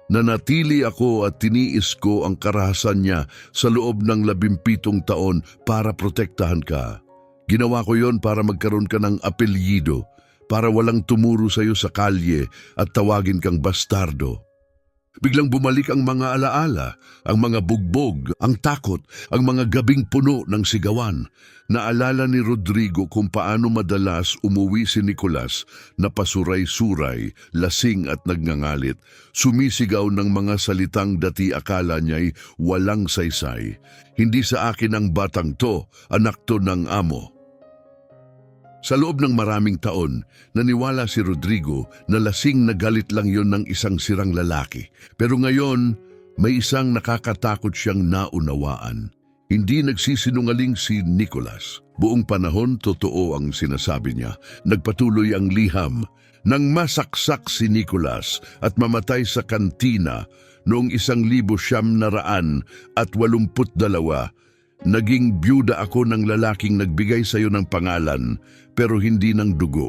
Nanatili ako at tiniis ko ang karahasan niya sa loob ng 17 taon para protektahan ka. Ginawa ko yon para magkaroon ka ng apelyido, para walang tumuro sa iyo sa kalye at tawagin kang bastardo. Biglang bumalik ang mga alaala, ang mga bugbog, ang takot, ang mga gabing puno ng sigawan. Naalala ni Rodrigo kung paano madalas umuwi si Nicolas na pasuray-suray, lasing at nagngangalit. Sumisigaw ng mga salitang dati akala niya'y walang saysay. Hindi sa akin ang batang to, anak to ng amo. Sa loob ng maraming taon, naniwala si Rodrigo na lasing na galit lang yon ng isang sirang lalaki. Pero ngayon, may isang nakakatakot siyang naunawaan. Hindi nagsisinungaling si Nicolas. Buong panahon, totoo ang sinasabi niya. Nagpatuloy ang liham. Nang masaksak si Nicolas at mamatay sa kantina noong 1982, naging byuda ako ng lalaking nagbigay sa iyo ng pangalan pero hindi ng dugo.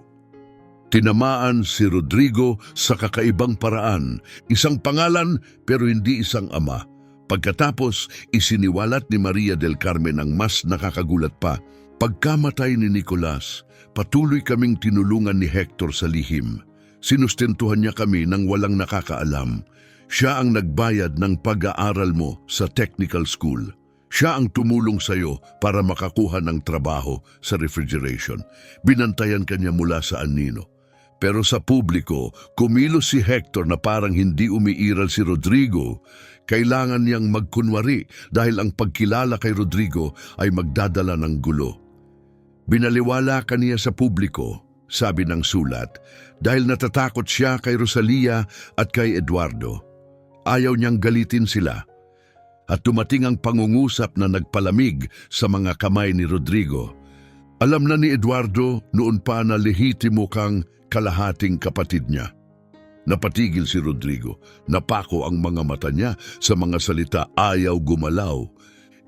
Tinamaan si Rodrigo sa kakaibang paraan, isang pangalan pero hindi isang ama. Pagkatapos, isiniwalat ni Maria del Carmen ang mas nakakagulat pa. Pagkamatay ni Nicolas, patuloy kaming tinulungan ni Hector sa lihim. Sinustentuhan niya kami nang walang nakakaalam. Siya ang nagbayad ng pag-aaral mo sa technical school. Siya ang tumulong sa'yo para makakuha ng trabaho sa refrigeration. Binantayan kanya mula sa anino. Pero sa publiko, kumilos si Hector na parang hindi umiiral si Rodrigo. Kailangan niyang magkunwari dahil ang pagkilala kay Rodrigo ay magdadala ng gulo. Binaliwala kaniya sa publiko, sabi ng sulat, dahil natatakot siya kay Rosalia at kay Eduardo. Ayaw niyang galitin sila. At dumating ang pangungusap na nagpalamig sa mga kamay ni Rodrigo. Alam na ni Eduardo noon pa na lehitimo kang kalahating kapatid niya. Napatigil si Rodrigo. Napako ang mga mata niya sa mga salita, ayaw gumalaw.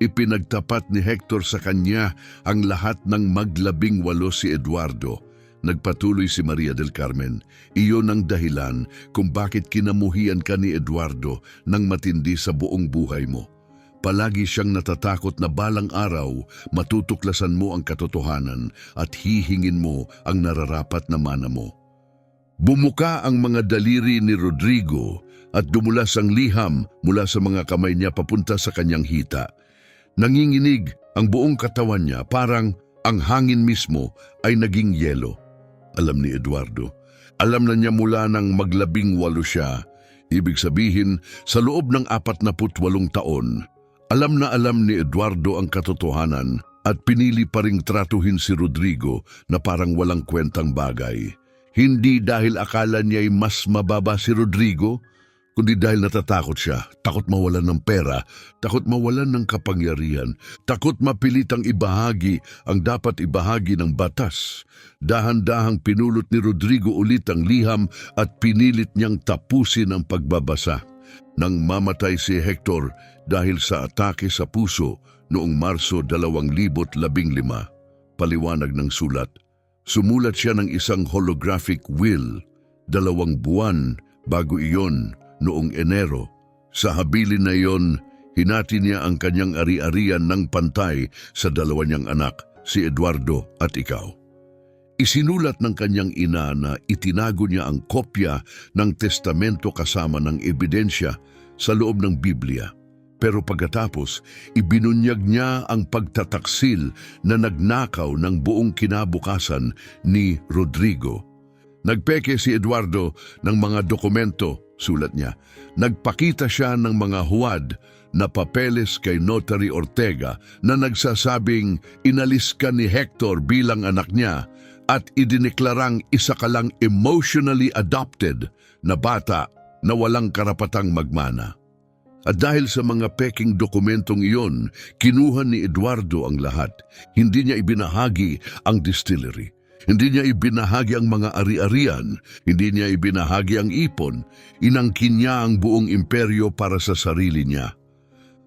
Ipinagtapat ni Hector sa kanya ang lahat ng maglabing-walo si Eduardo. Nagpatuloy si Maria del Carmen. Iyon ang dahilan kung bakit kinamuhian ka ni Eduardo ng matindi sa buong buhay mo. Palagi siyang natatakot na balang araw matutuklasan mo ang katotohanan at hihingin mo ang nararapat na mana mo. Bumuka ang mga daliri ni Rodrigo at dumulas ang liham mula sa mga kamay niya papunta sa kanyang hita. Nanginginig ang buong katawan niya, parang ang hangin mismo ay naging yelo. Alam ni Eduardo. Alam na niya mula nang maglabing-walo siya. Ibig sabihin, sa loob ng 48 taon, alam na alam ni Eduardo ang katotohanan at pinili pa ring tratuhin si Rodrigo na parang walang kwentang bagay. Hindi dahil akala niya'y mas mababa si Rodrigo, kundi dahil natatakot siya, takot mawalan ng pera, takot mawalan ng kapangyarihan, takot mapilitang ibahagi ang dapat ibahagi ng batas. Dahan-dahang pinulot ni Rodrigo ulit ang liham at pinilit niyang tapusin ang pagbabasa. Nang mamatay si Hector dahil sa atake sa puso noong Marso 2015, paliwanag ng sulat, sumulat siya ng isang holographic will 2 buwan bago iyon noong Enero. Sa habilin na iyon, hinati niya ang kanyang ari-arian ng pantay sa 2 niyang anak, si Eduardo at ikaw. Isinulat ng kanyang ina na itinago niya ang kopya ng testamento kasama ng ebidensya sa loob ng Biblia. Pero pagkatapos, ibinunyag niya ang pagtataksil na nagnakaw ng buong kinabukasan ni Rodrigo. Nagpeke si Eduardo ng mga dokumento, sulat niya. Nagpakita siya ng mga huwad na papeles kay Notary Ortega na nagsasabing inalis ka ni Hector bilang anak niya at idineklarang isa ka lang emotionally adopted na bata na walang karapatang magmana. At dahil sa mga peking dokumentong iyon, kinuha ni Eduardo ang lahat. Hindi niya ibinahagi ang distillery. Hindi niya ibinahagi ang mga ari-arian. Hindi niya ibinahagi ang ipon. Inangkin niya ang buong imperyo para sa sarili niya.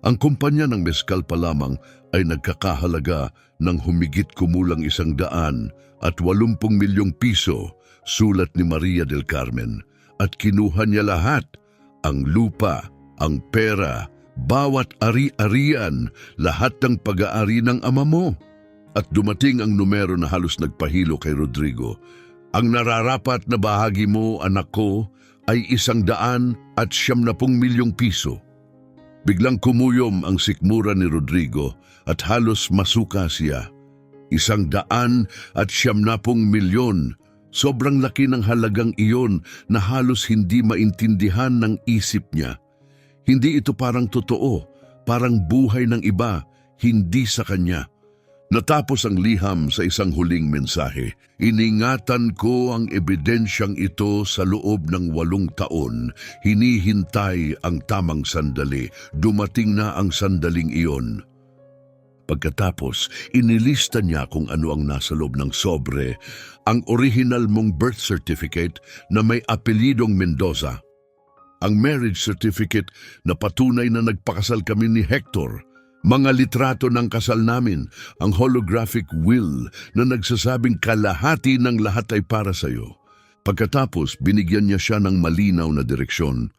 Ang kumpanya ng mezcal pa lamang ay nagkakahalaga ng humigit kumulang 180 milyong piso, sulat ni Maria del Carmen. At kinuha niya lahat, ang lupa, ang pera, bawat ari-arian, lahat ng pag-aari ng ama mo. At dumating ang numero na halos nagpahilo kay Rodrigo. Ang nararapat na bahagi mo, anak ko, ay 170 milyong piso. Biglang kumuyom ang sikmura ni Rodrigo at halos masuka siya. 170 milyon. Sobrang laki ng halagang iyon na halos hindi maintindihan ng isip niya. Hindi ito parang totoo, parang buhay ng iba, hindi sa kanya. Natapos ang liham sa isang huling mensahe. Iningatan ko ang ebidensyang ito sa loob ng 8 taon. Hinihintay ang tamang sandali. Dumating na ang sandaling iyon. Pagkatapos, inilista niya kung ano ang nasa loob ng sobre, ang original mong birth certificate na may apelidong Mendoza, ang marriage certificate na patunay na nagpakasal kami ni Hector, mga litrato ng kasal namin, ang holographic will na nagsasabing kalahati ng lahat ay para sa iyo. Pagkatapos, binigyan niya siya ng malinaw na direksyon.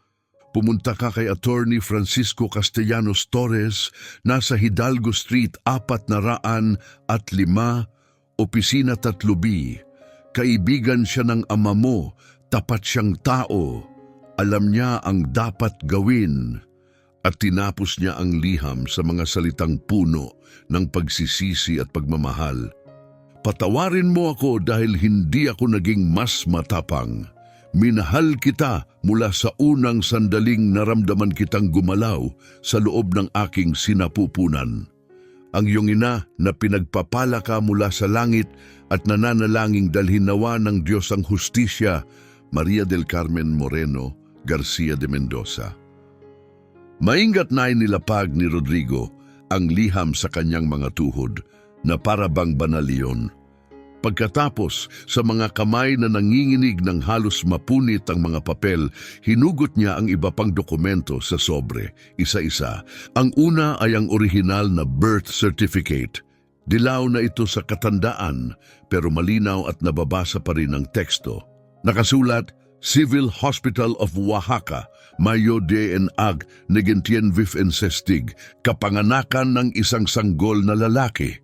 Pumunta ka kay Attorney Francisco Castellanos Torres, nasa Hidalgo Street 405, Opisina 3B. Kaibigan siya ng ama mo, tapat siyang tao. Alam niya ang dapat gawin. At tinapos niya ang liham sa mga salitang puno ng pagsisisi at pagmamahal. Patawarin mo ako dahil hindi ako naging mas matapang. Minahal kita mula sa unang sandaling naramdaman kitang gumalaw sa loob ng aking sinapupunan. Ang iyong ina na pinagpapala ka mula sa langit at nananalangin dalhin nawa ng Diyos ang hustisya, Maria del Carmen Moreno Garcia de Mendoza. Maingat na inilapag ni Rodrigo ang liham sa kanyang mga tuhod na para bang banalyon. Pagkatapos, sa mga kamay na nanginginig ng halos mapunit ang mga papel, hinugot niya ang iba pang dokumento sa sobre, isa-isa. Ang una ay ang orihinal na birth certificate. Dilaw na ito sa katandaan, pero malinaw at nababasa pa rin ang teksto. Nakasulat, Civil Hospital of Oaxaca, Mayo de Enag, Negentien-Vif Encestig, kapanganakan ng isang sanggol na lalaki.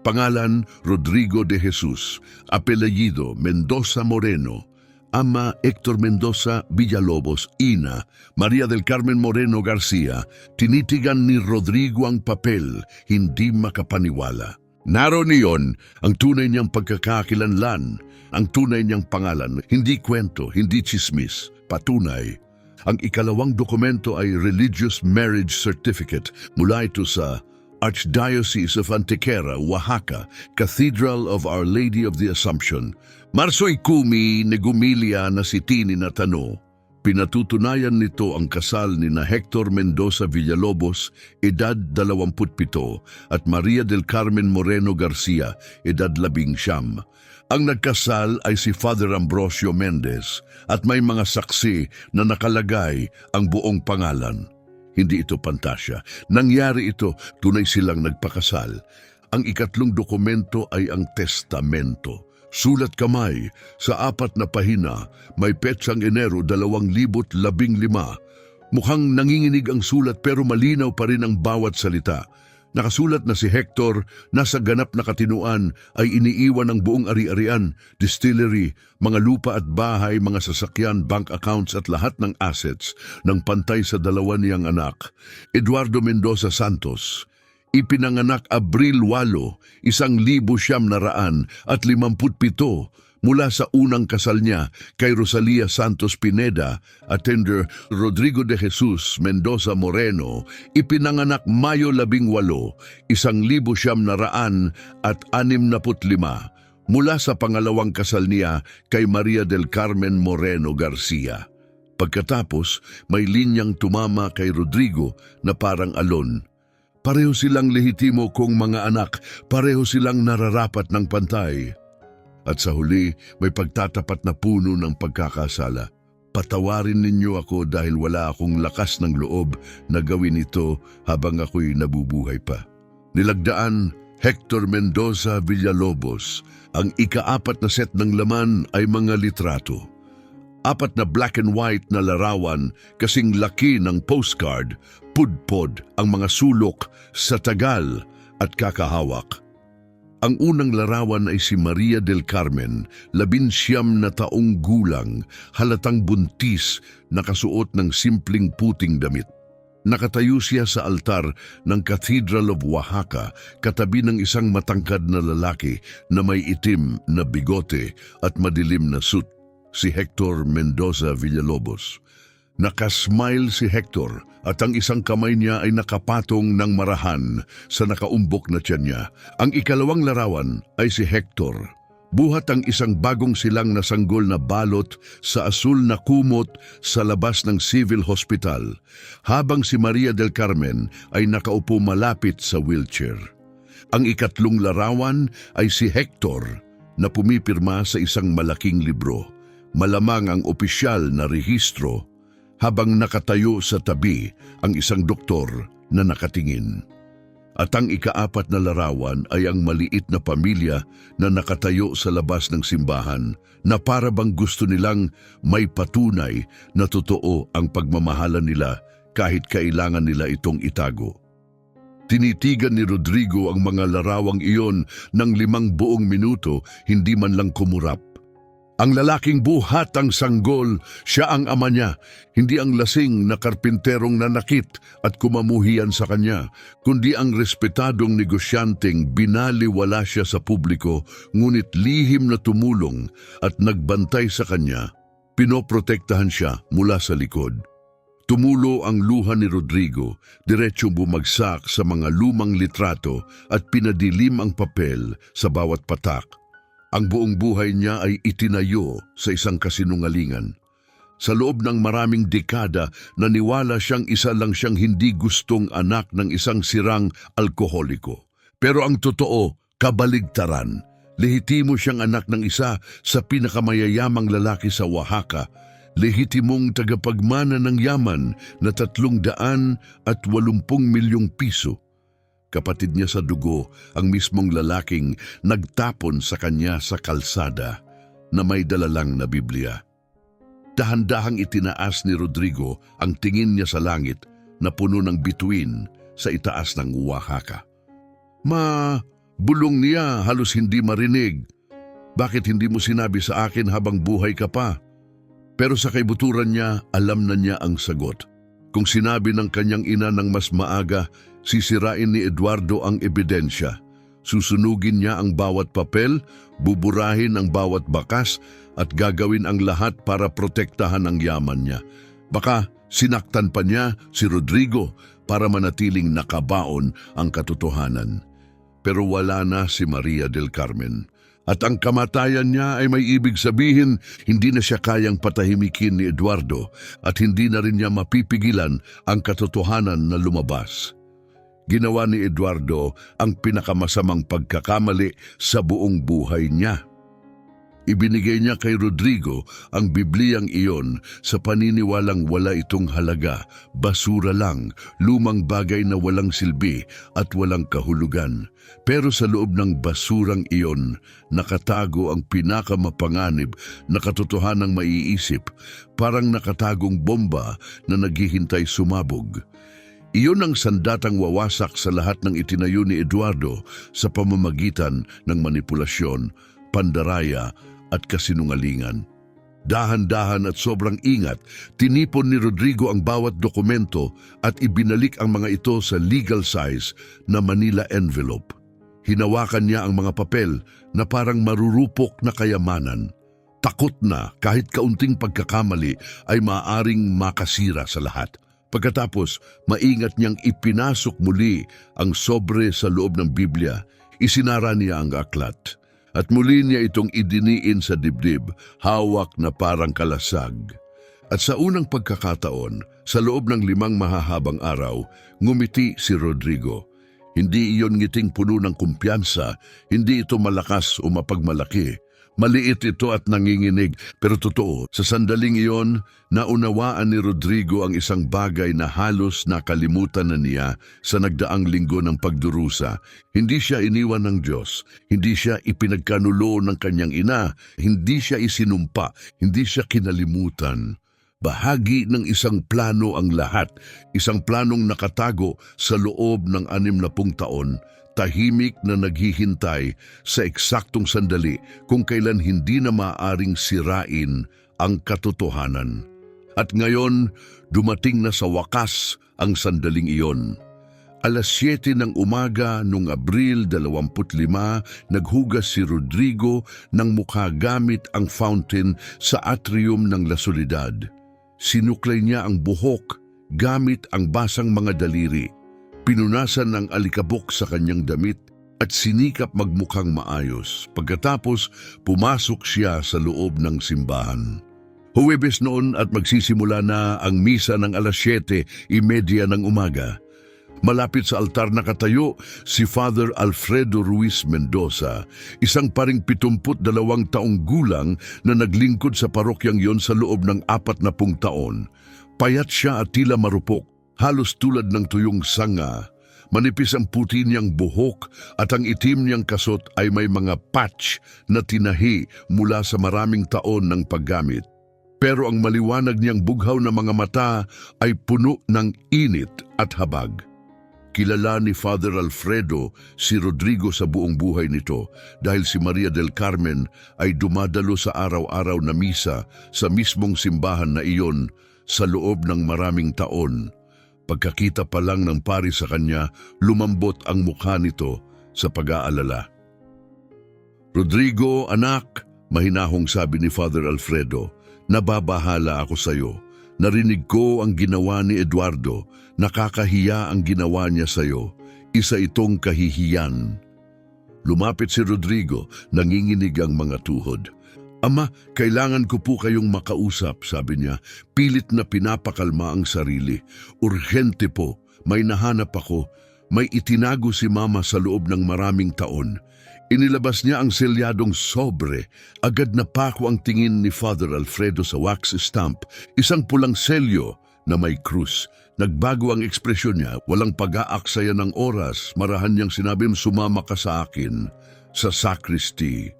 Pangalan, Rodrigo de Jesus. Apelyido, Mendoza Moreno. Ama, Hector Mendoza Villalobos. Ina, Maria del Carmen Moreno Garcia. Tinitigan ni Rodrigo ang papel, hindi makapaniwala. Naroon niyon ang tunay niyang pagkakakilanlan, ang tunay niyang pangalan, hindi kwento, hindi chismis, patunay. Ang ikalawang dokumento ay Religious Marriage Certificate mula ito sa Archdiocese of Antequera, Oaxaca, Cathedral of Our Lady of the Assumption. Marso ikumi negumilia na sitini na tano. Pinatutunayan nito ang kasal ni na Hector Mendoza Villalobos, edad 27, at Maria del Carmen Moreno Garcia, edad 19. Ang nagkasal ay si Father Ambrosio Mendez at may mga saksi na nakalagay ang buong pangalan. Hindi ito pantasya. Nangyari ito, tunay silang nagpakasal. Ang ikatlong dokumento ay ang testamento. Sulat kamay, sa 4 na pahina, may petsang Enero 2015. Mukhang nanginginig ang sulat pero malinaw pa rin ang bawat salita. Nakasulat na si Hector, nasa ganap na katinuan ay iniiwan ang buong ari-arian, distillery, mga lupa at bahay, mga sasakyan, bank accounts at lahat ng assets ng pantay sa dalawa niyang anak. Eduardo Mendoza Santos, ipinanganak Abril 8, 1957 mula sa unang kasal niya kay Rosalia Santos Pineda, attender Rodrigo de Jesus Mendoza Moreno, ipinanganak Mayo 18, 1965 mula sa pangalawang kasal niya kay Maria del Carmen Moreno Garcia. Pagkatapos, may linyang tumama kay Rodrigo na parang alon. Pareho silang lehitimo kong mga anak, pareho silang nararapat ng pantay. At sa huli, may pagtatapat na puno ng pagkakasala. Patawarin ninyo ako dahil wala akong lakas ng loob na gawin ito habang ako'y nabubuhay pa. Nilagdaan, Hector Mendoza Villalobos. Ang ika-4 na set ng laman ay mga litrato. 4 na black and white na larawan kasing laki ng postcard, pudpod ang mga sulok sa tagal at kakahawak. Ang unang larawan ay si Maria del Carmen, 19 na taong gulang, halatang buntis, nakasuot ng simpleng puting damit. Nakatayo siya sa altar ng Cathedral of Oaxaca, katabi ng isang matangkad na lalaki na may itim na bigote at madilim na suit, si Hector Mendoza Villalobos. Nakasmile si Hector at ang isang kamay niya ay nakapatong ng marahan sa nakaumbok na tiyan niya. Ang ikalawang larawan ay si Hector. Buhat ang isang bagong silang na sanggol na balot sa asul na kumot sa labas ng Civil Hospital, habang si Maria del Carmen ay nakaupo malapit sa wheelchair. Ang ikatlong larawan ay si Hector na pumipirma sa isang malaking libro, malamang ang opisyal na rehistro, habang nakatayo sa tabi ang isang doktor na nakatingin. At ang ikaapat na larawan ay ang maliit na pamilya na nakatayo sa labas ng simbahan na para bang gusto nilang may patunay na totoo ang pagmamahalan nila kahit kailangan nila itong itago. Tinitigan ni Rodrigo ang mga larawang iyon ng 5 buong minuto, hindi man lang kumurap. Ang lalaking buhat ang sanggol, siya ang ama niya, hindi ang lasing na karpinterong nanakit at kumamuhian sa kanya, kundi ang respetadong negosyanteng binaliwala siya sa publiko, ngunit lihim na tumulong at nagbantay sa kanya, pinoprotektahan siya mula sa likod. Tumulo ang luha ni Rodrigo, diretsong bumagsak sa mga lumang litrato at pinadilim ang papel sa bawat patak. Ang buong buhay niya ay itinayo sa isang kasinungalingan. Sa loob ng maraming dekada, naniwala siyang isa lang siyang hindi gustong anak ng isang sirang alkoholiko. Pero ang totoo, kabaligtaran. Lehitimo siyang anak ng isa sa pinakamayayamang lalaki sa Oaxaca. Lehitimong tagapagmana ng yaman na 380 milyong piso. Kapatid niya sa dugo, ang mismong lalaking nagtapon sa kanya sa kalsada na may dalalang na Biblia. Dahan-dahang itinaas ni Rodrigo ang tingin niya sa langit na puno ng bituin sa itaas ng Oaxaca. Bulong niya halos hindi marinig. Bakit hindi mo sinabi sa akin habang buhay ka pa? Pero sa kaibuturan niya, alam na niya ang sagot. Kung sinabi ng kanyang ina ng mas maaga, sisirain ni Eduardo ang ebidensya. Susunugin niya ang bawat papel, buburahin ang bawat bakas, at gagawin ang lahat para protektahan ang yaman niya. Baka sinaktan pa niya si Rodrigo para manatiling nakabaon ang katotohanan. Pero wala na si Maria del Carmen. At ang kamatayan niya ay may ibig sabihin, hindi na siya kayang patahimikin ni Eduardo at hindi na rin niya mapipigilan ang katotohanan na lumabas. Ginawa ni Eduardo ang pinakamasamang pagkakamali sa buong buhay niya. Ibinigay niya kay Rodrigo ang Bibliyang iyon sa paniniwalang wala itong halaga, basura lang, lumang bagay na walang silbi at walang kahulugan. Pero sa loob ng basurang iyon, nakatago ang pinakamapanganib na katotohanang maiisip, parang nakatagong bomba na naghihintay sumabog. Iyon ang sandatang wawasak sa lahat ng itinayo ni Eduardo sa pamamagitan ng manipulasyon, pandaraya at kasinungalingan. Dahan-dahan at sobrang ingat, tinipon ni Rodrigo ang bawat dokumento at ibinalik ang mga ito sa legal size na Manila envelope. Hinawakan niya ang mga papel na parang marurupok na kayamanan. Takot na kahit kaunting pagkakamali ay maaaring makasira sa lahat. Pagkatapos, maingat niyang ipinasok muli ang sobre sa loob ng Biblia. Isinara niya ang aklat. At muli niya itong idiniin sa dibdib, hawak na parang kalasag. At sa unang pagkakataon, sa loob ng 5 mahahabang araw, ngumiti si Rodrigo. Hindi iyon ngiting puno ng kumpiyansa, hindi ito malakas o mapagmalaki. Maliit ito at nanginginig, pero totoo. Sa sandaling iyon, naunawaan ni Rodrigo ang isang bagay na halos nakalimutan na niya sa nagdaang linggo ng pagdurusa. Hindi siya iniwan ng Diyos, hindi siya ipinagkanulo ng kanyang ina, hindi siya isinumpa, hindi siya kinalimutan. Bahagi ng isang plano ang lahat, isang planong nakatago sa loob ng 60 taon, tahimik na naghihintay sa eksaktong sandali kung kailan hindi na maaaring sirain ang katotohanan. At ngayon, dumating na sa wakas ang sandaling iyon. 7:00 ng umaga noong Abril 25, naghugas si Rodrigo ng mukha gamit ang fountain sa atrium ng La Soledad. Sinuklay niya ang buhok gamit ang basang mga daliri. Pinunasan ng alikabok sa kanyang damit at sinikap magmukhang maayos. Pagkatapos, pumasok siya sa loob ng simbahan. Huwebes noon at magsisimula na ang misa ng 7:30 ng umaga. Malapit sa altar nakatayo si Father Alfredo Ruiz Mendoza, isang paring 72 taong gulang na naglingkod sa parokyang yon sa loob ng 40 taon. Payat siya at tila marupok. Halos tulad ng tuyong sanga, Manipis ang puti niyang buhok at ang itim niyang kasot ay may mga patch na tinahi mula sa maraming taon ng paggamit. Pero ang maliwanag niyang bughaw na mga mata ay puno ng init at habag. Kilala ni Father Alfredo si Rodrigo sa buong buhay nito dahil si Maria del Carmen ay dumadalo sa araw-araw na misa sa mismong simbahan na iyon sa loob ng maraming taon. Pagkakita pa lang ng pari sa kanya, lumambot ang mukha nito sa pag-aalala. "Rodrigo, anak," mahinahong sabi ni Father Alfredo, "nababahala ako sa iyo. Narinig ko ang ginawa ni Eduardo. Nakakahiya ang ginawa niya sa iyo. Isa itong kahihiyan." Lumapit si Rodrigo, nanginginig ang mga tuhod. "Ama, kailangan ko po kayong makausap," sabi niya. Pilit na pinapakalma ang sarili. "Urgente po, may nahanap ako. May itinago si Mama sa loob ng maraming taon." Inilabas niya ang selyadong sobre. Agad na pako ang tingin ni Father Alfredo sa wax stamp, isang pulang selyo na may krus. Nagbago ang ekspresyon niya, walang pag-aaksaya ng oras. Marahan niyang sinabi, "Sumama ka sa akin sa sacristy."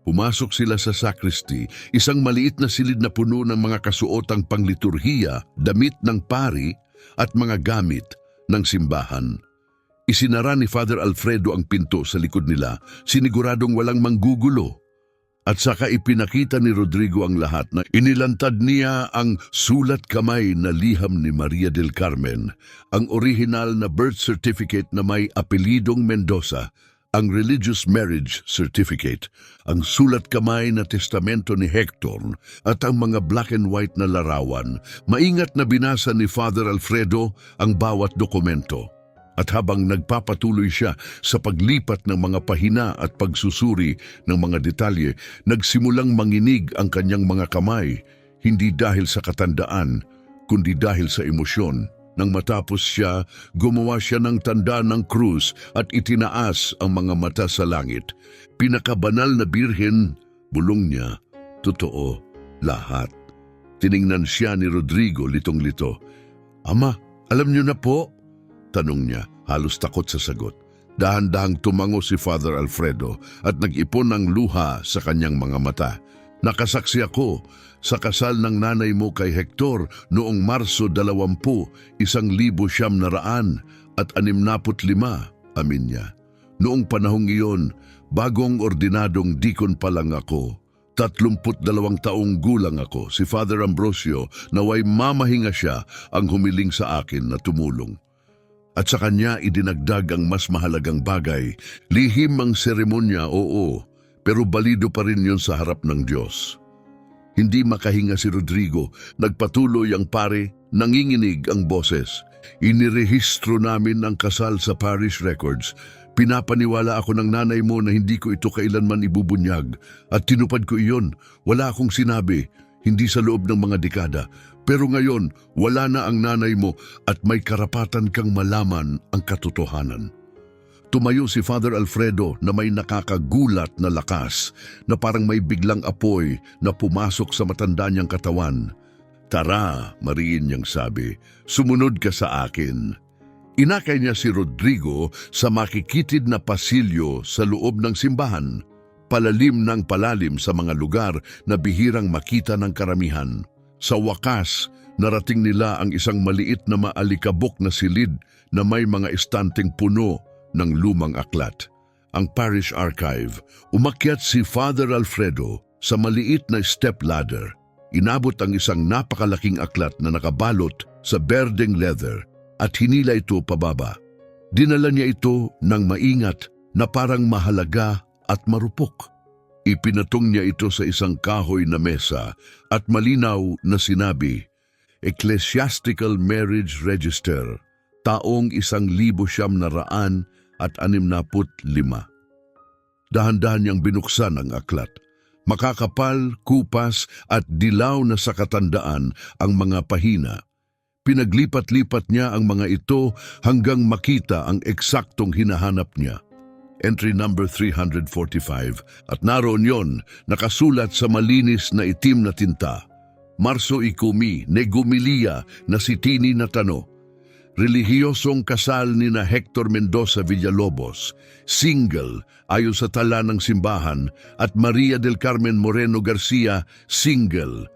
Pumasok sila sa sacristy, isang maliit na silid na puno ng mga kasuotang pangliturhiya, damit ng pari at mga gamit ng simbahan. Isinara ni Father Alfredo ang pinto sa likod nila, siniguradong walang manggugulo. At saka ipinakita ni Rodrigo ang lahat na inilantad niya ang sulat kamay na liham ni Maria del Carmen, ang original na birth certificate na may apelidong Mendoza, ang religious marriage certificate, ang sulat kamay na testamento ni Hector at ang mga black and white na larawan. Maingat na binasa ni Father Alfredo ang bawat dokumento. At habang nagpapatuloy siya sa paglipat ng mga pahina at pagsusuri ng mga detalye, nagsimulang manginig ang kanyang mga kamay, hindi dahil sa katandaan, kundi dahil sa emosyon. Nang matapos siya, gumawa siya ng tanda ng krus at itinaas ang mga mata sa langit. "Pinakabanal na birhen," bulong niya, "totoo lahat." Tiningnan siya ni Rodrigo litong-lito. "Ama, alam niyo na po?" tanong niya, halos takot sa sagot. Dahan-dahang tumango si Father Alfredo at nag-ipon ng luha sa kanyang mga mata. "Nakasaksi ako sa kasal ng nanay mo kay Hector noong Marso 20, 1965, amin niya. Noong panahong iyon, bagong ordinadong dikon pa lang ako. 32 taong gulang ako. Si Father Ambrosio, naway mamahinga siya, ang humiling sa akin na tumulong. At sa kanya idinagdag ang mas mahalagang bagay. Lihim ang seremonya, oo, pero balido pa rin yun sa harap ng Diyos." Hindi makahinga si Rodrigo. Nagpatuloy ang pare, nanginginig ang boses. "Inirehistro namin ang kasal sa parish records. Pinapaniwala ako ng nanay mo na hindi ko ito kailanman ibubunyag. At tinupad ko iyon. Wala akong sinabi, hindi sa loob ng mga dekada. Pero ngayon, wala na ang nanay mo at may karapatan kang malaman ang katotohanan." Tumayo si Father Alfredo na may nakakagulat na lakas, na parang may biglang apoy na pumasok sa matanda niyang katawan. "Tara," mariin niyang sabi, "sumunod ka sa akin." Inakay niya si Rodrigo sa makikitid na pasilyo sa loob ng simbahan, palalim ng palalim sa mga lugar na bihirang makita ng karamihan. Sa wakas, narating nila ang isang maliit na maalikabok na silid na may mga estanteng puno ng lumang aklat, ang parish archive. Umakyat si Father Alfredo sa maliit na step ladder. Inabot ang isang napakalaking aklat na nakabalot sa berdeng leather at hinila ito pababa. Dinala niya ito ng maingat na parang mahalaga at marupok. Ipinatong niya ito sa isang kahoy na mesa at malinaw na sinabi, "Ecclesiastical Marriage Register, taong 1965. Dahan-dahan niyang binuksan ang aklat. Makakapal, kupas at dilaw na sa katandaan ang mga pahina. Pinaglipat-lipat niya ang mga ito hanggang makita ang eksaktong hinahanap niya. Entry number 345 at naroon yon, nakasulat sa malinis na itim na tinta. "Marso ikumi, negumilia na sitini na tano." relihiyosong kasal ni na Hector Mendoza Villalobos, single ayon sa tala ng simbahan, at Maria del Carmen Moreno Garcia, single.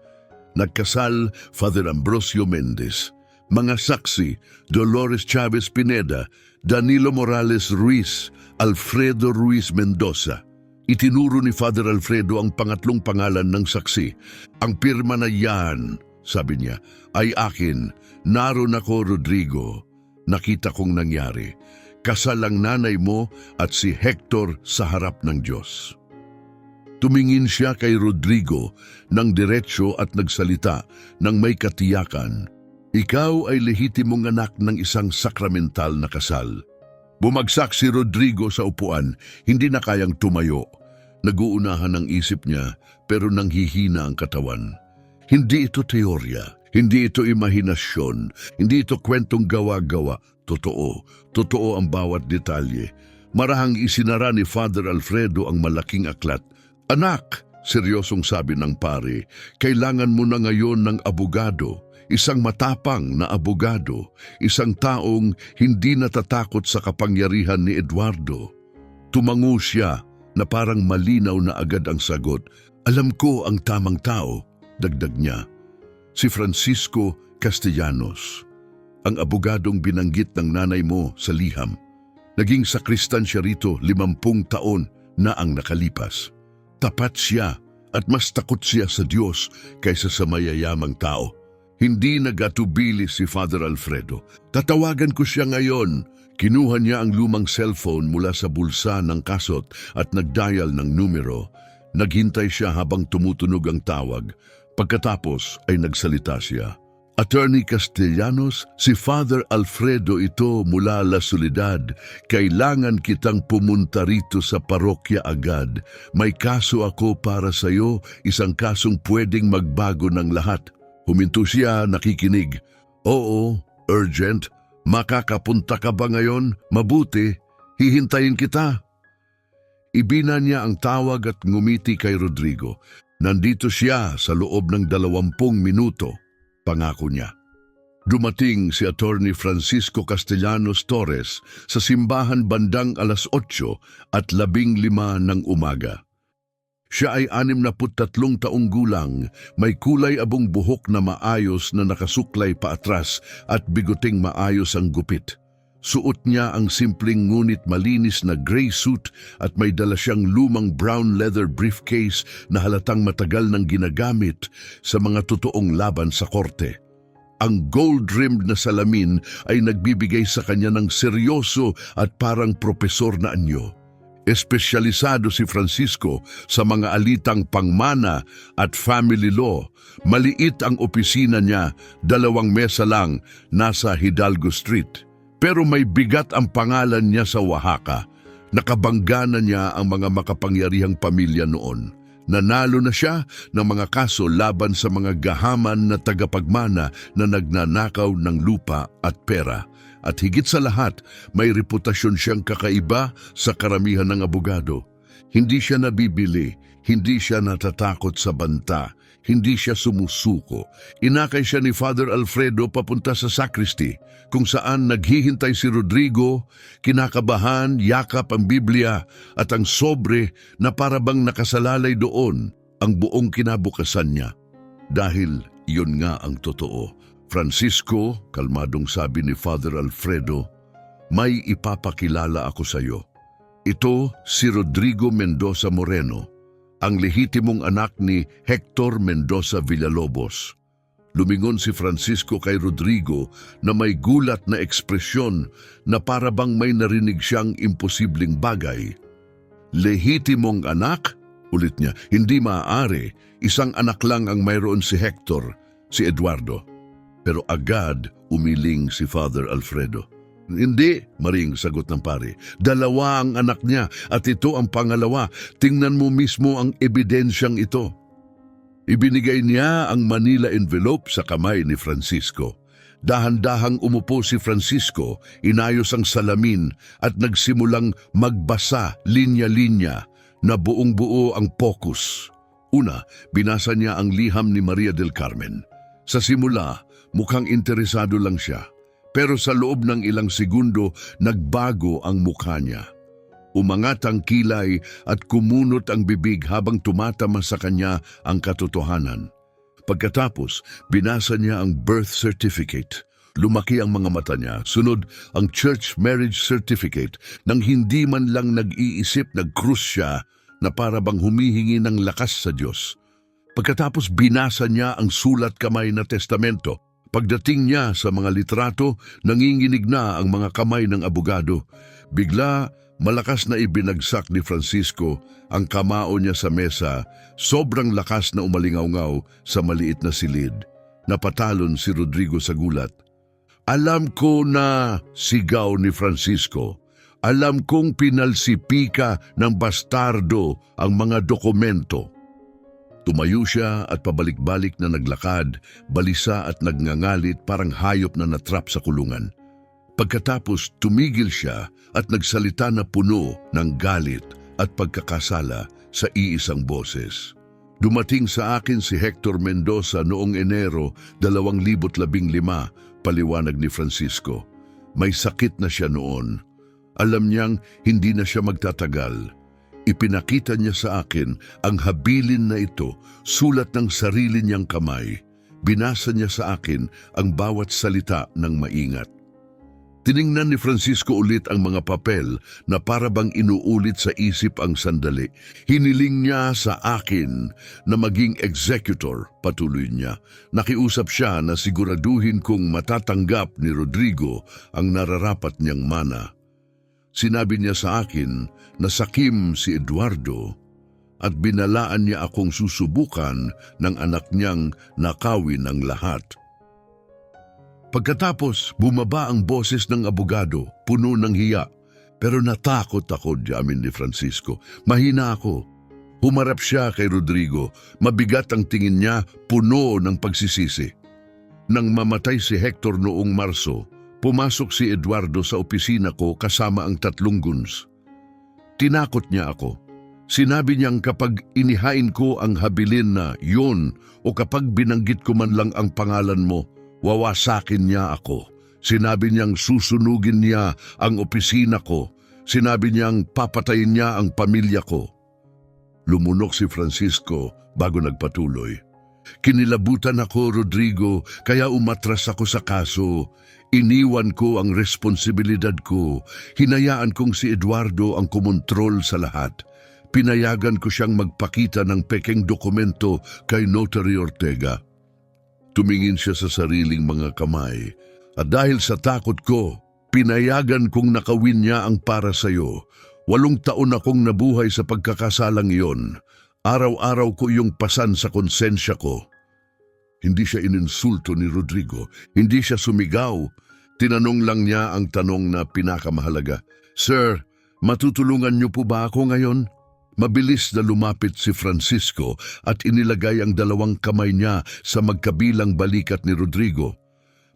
Nagkasal Father Ambrosio Mendez. Mga saksi, Dolores Chavez Pineda, Danilo Morales Ruiz, Alfredo Ruiz Mendoza. Itinuro ni Father Alfredo ang pangatlong pangalan ng saksi. Ang pirma na yan, sabi niya, ay akin. Naroon ako, Rodrigo. Nakita kong nangyari. Kasal ang nanay mo at si Hector sa harap ng Diyos. Tumingin siya kay Rodrigo ng diretsyo at nagsalita ng may katiyakan. Ikaw ay lehitimong anak ng isang sakramental na kasal. Bumagsak si Rodrigo sa upuan, hindi na kayang tumayo. Naguunahan ang isip niya pero nanghihina ang katawan. Hindi ito teorya, hindi ito imahinasyon, hindi ito kwentong gawa-gawa. Totoo, totoo ang bawat detalye. Marahang isinara ni Father Alfredo ang malaking aklat. Anak, seryosong sabi ng pare, kailangan mo na ngayon ng abogado. Isang matapang na abogado, isang taong hindi natatakot sa kapangyarihan ni Eduardo. Tumango siya na parang malinaw na agad ang sagot. Alam ko ang tamang tao, dagdag niya. Si Francisco Castellanos, ang abogadong binanggit ng nanay mo sa liham. Naging sakristan siya rito 50 taon na ang nakalipas. Tapat siya at mas takot siya sa Diyos kaysa sa mayayamang tao. Hindi nagatubili si Father Alfredo. Tatawagan ko siya ngayon. Kinuha niya ang lumang cellphone mula sa bulsa ng kasot at nagdial ng numero. Naghintay siya habang tumutunog ang tawag. Pagkatapos ay nagsalita siya. Attorney Castellanos, si Father Alfredo ito mula La Soledad. Kailangan kitang pumunta rito sa parokya agad. May kaso ako para sa iyo, isang kasong pwedeng magbago ng lahat. Huminto siya, nakikinig. Oo, urgent. Makakapunta ka ba ngayon? Mabuti, hihintayin kita. Ibina niya ang tawag at ngumiti kay Rodrigo. Nandito siya sa loob ng 20 minuto, pangako niya. Dumating si Attorney Francisco Castellanos Torres sa simbahan bandang 8:15 ng umaga. Siya ay 63 taong gulang, may kulay abong buhok na maayos na nakasuklay paatras at biguting maayos ang gupit. Suot niya ang simpleng ngunit malinis na gray suit at may dala siyang lumang brown leather briefcase na halatang matagal nang ginagamit sa mga totoong laban sa korte. Ang gold-rimmed na salamin ay nagbibigay sa kanya ng seryoso at parang propesor na anyo. Espesyalisado si Francisco sa mga alitang pangmana at family law. Maliit ang opisina niya, 2 mesa lang, nasa Hidalgo Street. Pero may bigat ang pangalan niya sa Oaxaca. Nakabangga na niya ang mga makapangyarihang pamilya noon. Nanalo na siya ng mga kaso laban sa mga gahaman na tagapagmana na nagnanakaw ng lupa at pera. At higit sa lahat, may reputasyon siyang kakaiba sa karamihan ng abogado. Hindi siya nabibili, hindi siya natatakot sa banta, hindi siya sumusuko. Inakay siya ni Father Alfredo papunta sa sacristy, kung saan naghihintay si Rodrigo, kinakabahan, yakap ang Biblia at ang sobre na parabang nakasalalay doon ang buong kinabukasan niya. Dahil yun nga ang totoo. Francisco, kalmadong sabi ni Father Alfredo, may ipapakilala ako sa iyo. Ito si Rodrigo Mendoza Moreno, ang lehitimong anak ni Hector Mendoza Villalobos. Lumingon si Francisco kay Rodrigo na may gulat na ekspresyon na parabang may narinig siyang imposibleng bagay. Lehitimong anak? Ulit niya, hindi maaari. Isang anak lang ang mayroon si Hector, si Eduardo. Pero agad umiling si Father Alfredo. Hindi, maring sagot ng pare. 2 ang anak niya at ito ang pangalawa. Tingnan mo mismo ang ebidensyang ito. Ibinigay niya ang Manila envelope sa kamay ni Francisco. Dahan-dahang umupo si Francisco, inayos ang salamin at nagsimulang magbasa linya-linya na buong-buo ang focus. Una, binasa niya ang liham ni Maria del Carmen. Sa simula, mukhang interesado lang siya. Pero sa loob ng ilang segundo, nagbago ang mukha niya. Umangat ang kilay at kumunot ang bibig habang tumatama sa kanya ang katotohanan. Pagkatapos, binasa niya ang birth certificate. Lumaki ang mga mata niya. Sunod ang church marriage certificate nang hindi man lang nag-iisip, nag-krus siya na para bang humihingi ng lakas sa Diyos. Pagkatapos binasa niya ang sulat kamay na testamento. Pagdating niya sa mga litrato, nanginginig na ang mga kamay ng abogado. Bigla, malakas na ibinagsak ni Francisco ang kamao niya sa mesa, sobrang lakas na umalingaw-ngaw sa maliit na silid. Napatalon si Rodrigo sa gulat. Alam ko na, sigaw ni Francisco. Alam kong pinalsipika ng bastardo ang mga dokumento. Tumayo siya at pabalik-balik na naglakad, balisa at nagngangalit parang hayop na natrap sa kulungan. Pagkatapos tumigil siya at nagsalita na puno ng galit at pagkakasala sa iisang boses. Dumating sa akin si Hector Mendoza noong Enero 2015, paliwanag ni Francisco. May sakit na siya noon. Alam niyang hindi na siya magtatagal. Ipinakita niya sa akin ang habilin na ito, sulat ng sarili niyang kamay. Binasa niya sa akin ang bawat salita ng maingat. Tiningnan ni Francisco ulit ang mga papel na para bang inuulit sa isip ang sandali. Hiniling niya sa akin na maging executor, patuloy niya. Nakiusap siya na siguraduhin kong matatanggap ni Rodrigo ang nararapat niyang mana. Sinabi niya sa akin na sakim si Eduardo at binalaan niya akong susubukan ng anak niyang nakawin ang lahat. Pagkatapos, bumaba ang boses ng abogado, puno ng hiya. Pero natakot ako, diamin ni Francisco. Mahina ako. Humarap siya kay Rodrigo. Mabigat ang tingin niya, puno ng pagsisisi. Nang mamatay si Hector noong Marso, pumasok si Eduardo sa opisina ko kasama ang 3 guns. Tinakot niya ako. Sinabi niyang kapag inihain ko ang habilin na yun o kapag binanggit ko man lang ang pangalan mo, wawasakin niya ako. Sinabi niyang susunugin niya ang opisina ko. Sinabi niyang papatayin niya ang pamilya ko. Lumunok si Francisco bago nagpatuloy. Kinilabutan ako, Rodrigo, kaya umatras ako sa kaso. Iniwan ko ang responsibilidad ko. Hinayaan kong si Eduardo ang kumontrol sa lahat. Pinayagan ko siyang magpakita ng pekeng dokumento kay Notary Ortega. Tumingin siya sa sariling mga kamay. At dahil sa takot ko, pinayagan kong nakawin niya ang para sa'yo. 8 taon akong nabuhay sa pagkakasalang iyon. Araw-araw ko iyong pasan sa konsensya ko. Hindi siya ininsulto ni Rodrigo. Hindi siya sumigaw. Tinanong lang niya ang tanong na pinakamahalaga. Sir, matutulungan niyo po ba ako ngayon? Mabilis na lumapit si Francisco at inilagay ang 2 kamay niya sa magkabilang balikat ni Rodrigo.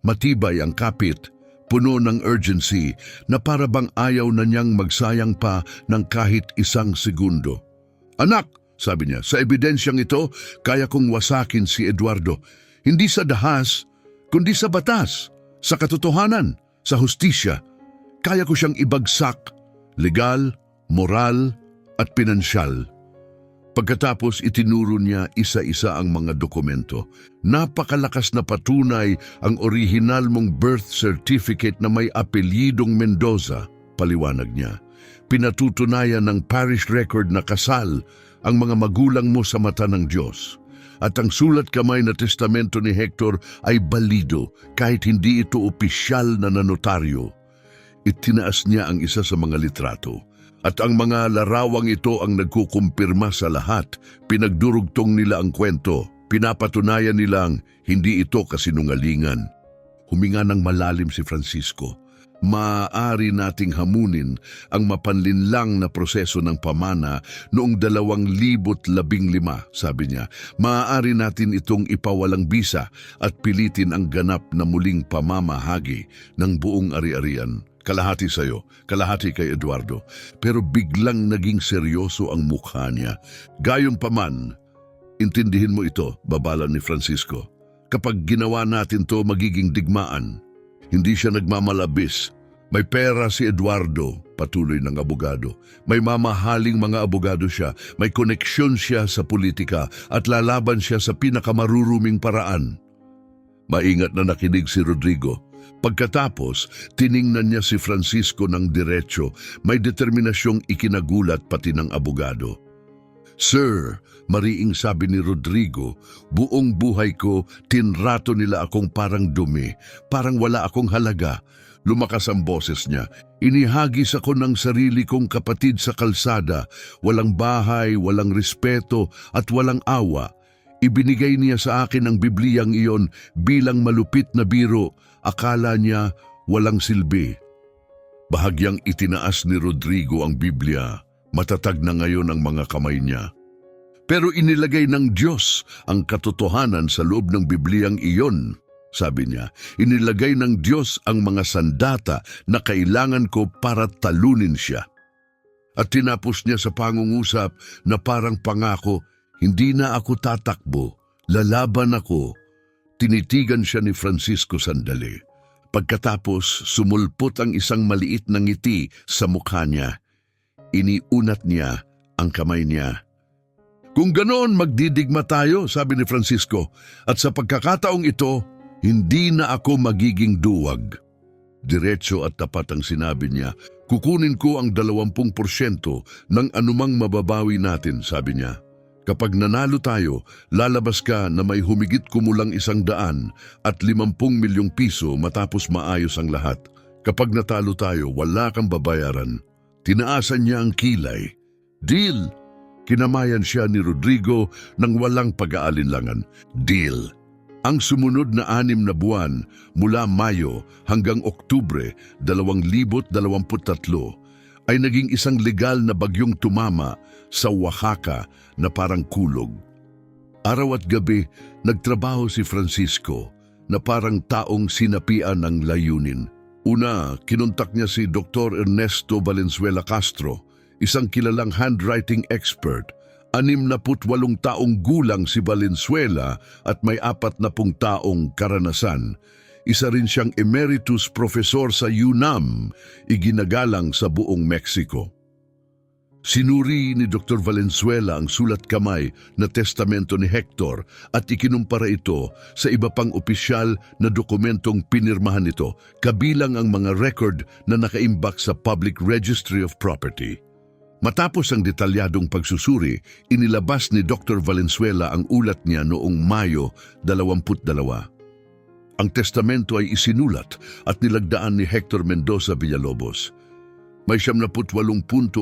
Matibay ang kapit, puno ng urgency na para bang ayaw na niyang magsayang pa ng kahit 1 segundo. Anak, sabi niya, sa ebidensyang ito, kaya kong wasakin si Eduardo. Hindi sa dahas, kundi sa batas, sa katotohanan, sa hustisya. Kaya ko siyang ibagsak, legal, moral, at pinansyal. Pagkatapos itinuro niya isa-isa ang mga dokumento. Napakalakas na patunay ang orihinal mong birth certificate na may apelyidong Mendoza, paliwanag niya. Pinatutunayan ng parish record na kasal ang mga magulang mo sa mata ng Diyos. At ang sulat kamay na testamento ni Hector ay balido kahit hindi ito opisyal na notaryo. Itinaas niya ang isa sa mga litrato. At ang mga larawang ito ang nagkukumpirma sa lahat. Pinagdurugtong nila ang kwento. Pinapatunayan nilang hindi ito kasinungalingan. Huminga ng malalim si Francisco. Maaari nating hamunin ang mapanlinlang na proseso ng pamana noong 2015, sabi niya. Maaari natin itong ipawalang bisa at pilitin ang ganap na muling pamamahagi ng buong ari-arian. Kalahati sa'yo, kalahati kay Eduardo. Pero biglang naging seryoso ang mukha niya. Gayunpaman, intindihin mo ito, babala ni Francisco. Kapag ginawa natin to, magiging digmaan. Hindi siya nagmamalabis. May pera si Eduardo, patuloy ng abogado. May mamahaling mga abogado siya, may koneksyon siya sa politika at lalaban siya sa pinakamaruruming paraan. Maingat na nakinig si Rodrigo. Pagkatapos, tiningnan niya si Francisco ng diretso, may determinasyong ikinagulat pati ng abogado. Sir, mariing sabi ni Rodrigo, buong buhay ko, tinrato nila akong parang dumi, parang wala akong halaga. Lumakas ang boses niya. Inihagis ako ng sarili kong kapatid sa kalsada, walang bahay, walang respeto at walang awa. Ibinigay niya sa akin ang Bibliyang iyon bilang malupit na biro. Akala niya walang silbi. Bahagyang itinaas ni Rodrigo ang Biblia. Matatag na ngayon ang mga kamay niya. Pero inilagay ng Diyos ang katotohanan sa loob ng Bibliyang iyon. Sabi niya, inilagay ng Diyos ang mga sandata na kailangan ko para talunin siya. At tinapos niya sa pangungusap na parang pangako, hindi na ako tatakbo, lalaban ako. Tinitigan siya ni Francisco sandali. Pagkatapos, sumulpot ang isang maliit na ngiti sa mukha niya. Iniunat niya ang kamay niya. Kung ganoon, magdidigma tayo, sabi ni Francisco. At sa pagkakataong ito, hindi na ako magiging duwag. Diretso at tapat ang sinabi niya. Kukunin ko ang 20% ng anumang mababawi natin, sabi niya. Kapag nanalo tayo, lalabas ka na may humigit kumulang 100 at 50 milyong piso matapos maayos ang lahat. Kapag natalo tayo, wala kang babayaran. Tinaasan niya ang kilay. Deal! Kinamayan siya ni Rodrigo nang walang pag-aalinlangan. Deal! Ang sumunod na 6 na buwan mula Mayo hanggang Oktubre 2023 ay naging isang legal na bagyong tumama sa Oaxaca na parang kulog. Araw at gabi, nagtrabaho si Francisco na parang taong sinapian ng layunin. Una, kinontak niya si Dr. Ernesto Valenzuela Castro, isang kilalang handwriting expert. 68 taong gulang si Valenzuela at may 40 taong karanasan. Isa rin siyang emeritus professor sa UNAM, iginagalang sa buong Mexico. Sinuri ni Dr. Valenzuela ang sulat kamay na testamento ni Hector at ikinumpara ito sa iba pang opisyal na dokumentong pinirmahan nito, kabilang ang mga record na nakaimbak sa Public Registry of Property. Matapos ang detalyadong pagsusuri, inilabas ni Dr. Valenzuela ang ulat niya noong Mayo 22. Ang testamento ay isinulat at nilagdaan ni Hector Mendoza Villalobos. May 78.6%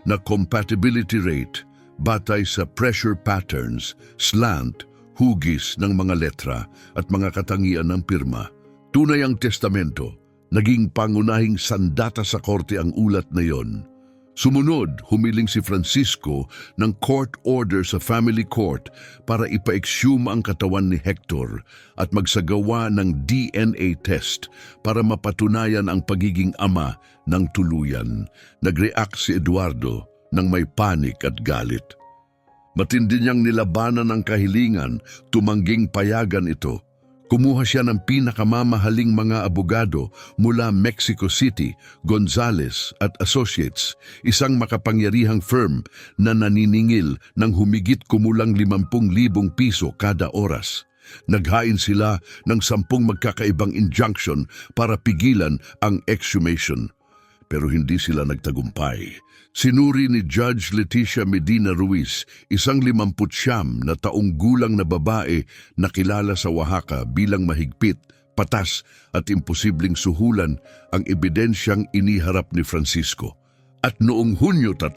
na compatibility rate batay sa pressure patterns, slant, hugis ng mga letra at mga katangian ng pirma. Tunay ang testamento, naging pangunahing sandata sa korte ang ulat na yon. Sumunod, humiling si Francisco ng court order sa family court para ipa-exhume ang katawan ni Hector at magsagawa ng DNA test para mapatunayan ang pagiging ama ng tuluyan. Nag-react si Eduardo nang may panik at galit. Matindi niyang nilabanan ang kahilingan, tumangging payagan ito. Kumuha siya ng pinakamamahaling mga abogado mula Mexico City, Gonzales at Associates, isang makapangyarihang firm na naniningil ng humigit kumulang 50,000 piso kada oras. Naghain sila ng 10 magkakaibang injunction para pigilan ang exhumation. Pero hindi sila nagtagumpay. Sinuri ni Judge Leticia Medina Ruiz, isang 59 na taong gulang na babae na kilala sa Oaxaca bilang mahigpit, patas at imposibleng suhulan ang ebidensyang iniharap ni Francisco. At noong Hunyo 3,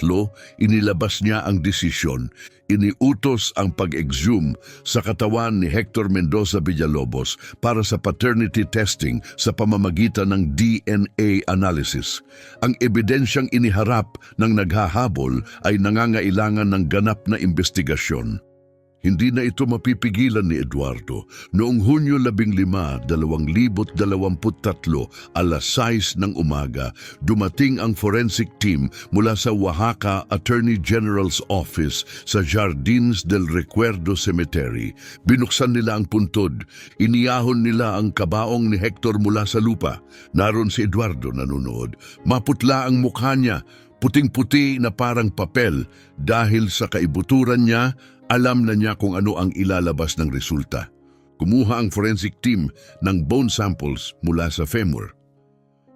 inilabas niya ang desisyon. Iniutos ang pag-exhume sa katawan ni Hector Mendoza Villalobos para sa paternity testing sa pamamagitan ng DNA analysis. Ang ebidensyang iniharap ng naghahabol ay nangangailangan ng ganap na investigasyon. Hindi na ito mapipigilan ni Eduardo. Noong Hunyo 15, 2023, alas 6 ng umaga, dumating ang forensic team mula sa Oaxaca Attorney General's Office sa Jardines del Recuerdo Cemetery. Binuksan nila ang puntod. Iniyahon nila ang kabaong ni Hector mula sa lupa. Naroon si Eduardo nanonood. Maputla ang mukha niya, puting-puti na parang papel. Dahil sa kaibuturan niya, alam na niya kung ano ang ilalabas ng resulta. Kumuha ang forensic team ng bone samples mula sa femur.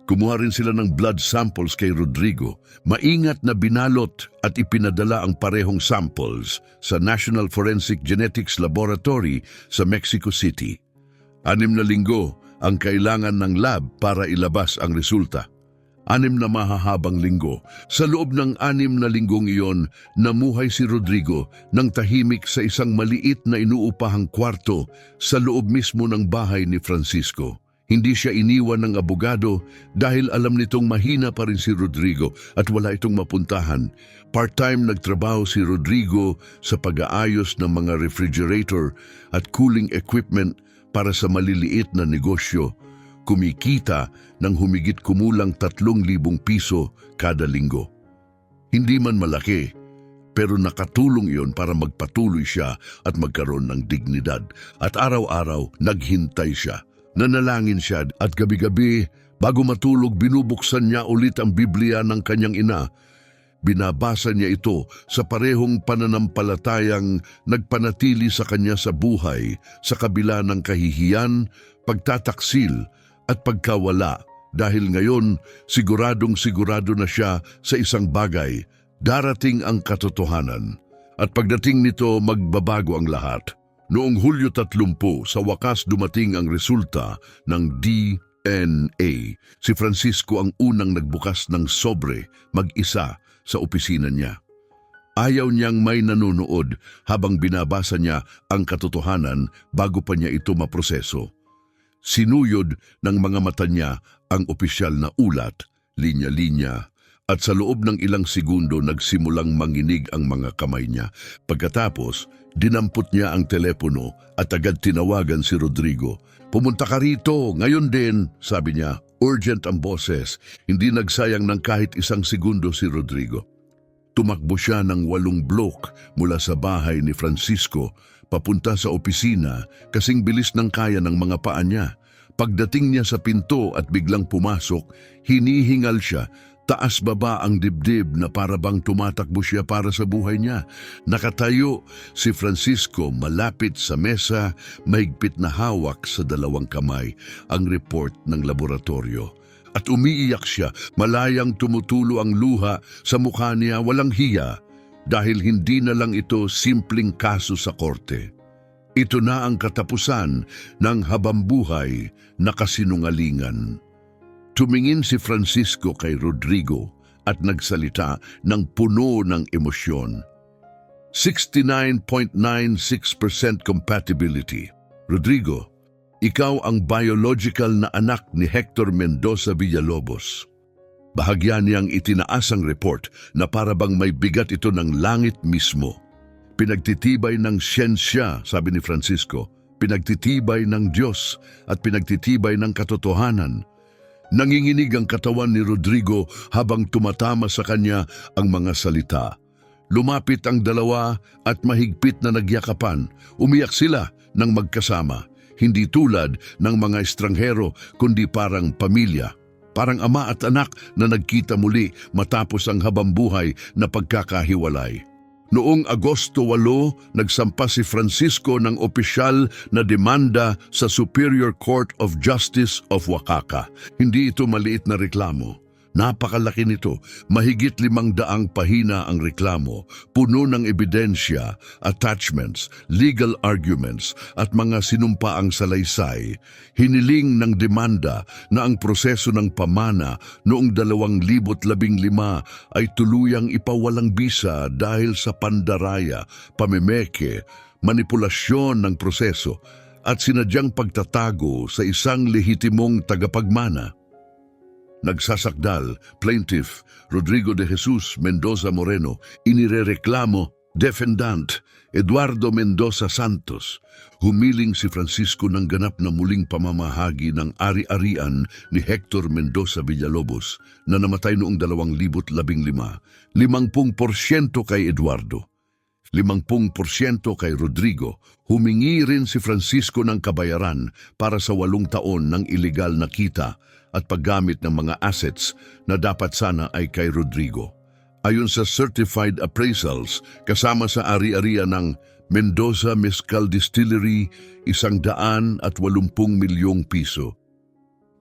Kumuha rin sila ng blood samples kay Rodrigo. Maingat na binalot at ipinadala ang parehong samples sa National Forensic Genetics Laboratory sa Mexico City. 6 na linggo ang kailangan ng lab para ilabas ang resulta. 6 na mahahabang linggo. Sa loob ng 6 na linggong iyon, namuhay si Rodrigo ng tahimik sa isang maliit na inuupahang kwarto sa loob mismo ng bahay ni Francisco. Hindi siya iniwan ng abogado dahil alam nitong mahina pa rin si Rodrigo at wala itong mapuntahan. Part-time nagtrabaho si Rodrigo sa pag-aayos ng mga refrigerator at cooling equipment para sa maliliit na negosyo. Kumikita ng humigit kumulang 3,000 piso kada linggo. Hindi man malaki, pero nakatulong iyon para magpatuloy siya at magkaroon ng dignidad. At araw-araw, naghintay siya. Nanalangin siya at gabi-gabi, bago matulog, binubuksan niya ulit ang Biblia ng kanyang ina. Binabasa niya ito sa parehong pananampalatayang nagpanatili sa kanya sa buhay, sa kabila ng kahihiyan, pagtataksil, at pagkawala, dahil ngayon siguradong-sigurado na siya sa isang bagay, darating ang katotohanan. At pagdating nito, magbabago ang lahat. Noong Hulyo 30, sa wakas dumating ang resulta ng DNA. Si Francisco ang unang nagbukas ng sobre, mag-isa sa opisina niya. Ayaw niyang may nanonood habang binabasa niya ang katotohanan bago pa niya ito maproseso. Sinuyod ng mga mata niya ang opisyal na ulat, linya-linya, at sa loob ng ilang segundo nagsimulang manginig ang mga kamay niya. Pagkatapos, dinampot niya ang telepono at agad tinawagan si Rodrigo. "Pumunta ka rito, ngayon din," sabi niya. Urgent ang boses. Hindi nagsayang ng kahit isang segundo si Rodrigo. Tumakbo siya ng 8 blok mula sa bahay ni Francisco papunta sa opisina kasing bilis ng kaya ng mga paa niya. Pagdating niya sa pinto at biglang pumasok, hinihingal siya, taas-baba ang dibdib na parabang tumatakbo siya para sa buhay niya. Nakatayo si Francisco malapit sa mesa, mahigpit na hawak sa 2 kamay ang report ng laboratorio. At umiiyak siya, malayang tumutulo ang luha sa mukha niya, walang hiya. Dahil hindi na lang ito simpleng kaso sa korte. Ito na ang katapusan ng habambuhay na kasinungalingan. Tumingin si Francisco kay Rodrigo at nagsalita ng puno ng emosyon. 69.96% compatibility. Rodrigo, ikaw ang biological na anak ni Hector Mendoza Villalobos. Bahagya niyang itinaas ang report na parabang may bigat ito ng langit mismo. Pinagtitibay ng siyensya, sabi ni Francisco, pinagtitibay ng Diyos at pinagtitibay ng katotohanan. Nanginginig ang katawan ni Rodrigo habang tumatama sa kanya ang mga salita. Lumapit ang dalawa at mahigpit na nagyakapan. Umiyak sila ng magkasama, hindi tulad ng mga estranghero kundi parang pamilya. Parang ama at anak na nagkita muli matapos ang habambuhay na pagkakahiwalay. Noong Agosto 8, nagsampa si Francisco ng opisyal na demanda sa Superior Court of Justice of Oaxaca. Hindi ito maliit na reklamo. Napakalaki nito, mahigit 500 pahina ang reklamo, puno ng ebidensya, attachments, legal arguments at mga sinumpaang salaysay. Hiniling ng demanda na ang proseso ng pamana noong 2015 ay tuluyang ipawalang bisa dahil sa pandaraya, pamemeke, manipulasyon ng proseso at sinadyang pagtatago sa isang lehitimong tagapagmana. Nagsasakdal, plaintiff Rodrigo de Jesus Mendoza Moreno, inirereklamo Defendant Eduardo Mendoza Santos, humiling si Francisco ng ganap na muling pamamahagi ng ari-arian ni Hector Mendoza Villalobos na namatay noong 2015, 50% kay Eduardo, 50% kay Rodrigo. Humingi rin si Francisco ng kabayaran para sa 8 taon ng ilegal na kita at paggamit ng mga assets na dapat sana ay kay Rodrigo. Ayon sa certified appraisals, kasama sa ari-arian ng Mendoza Mezcal Distillery, 180 milyong piso.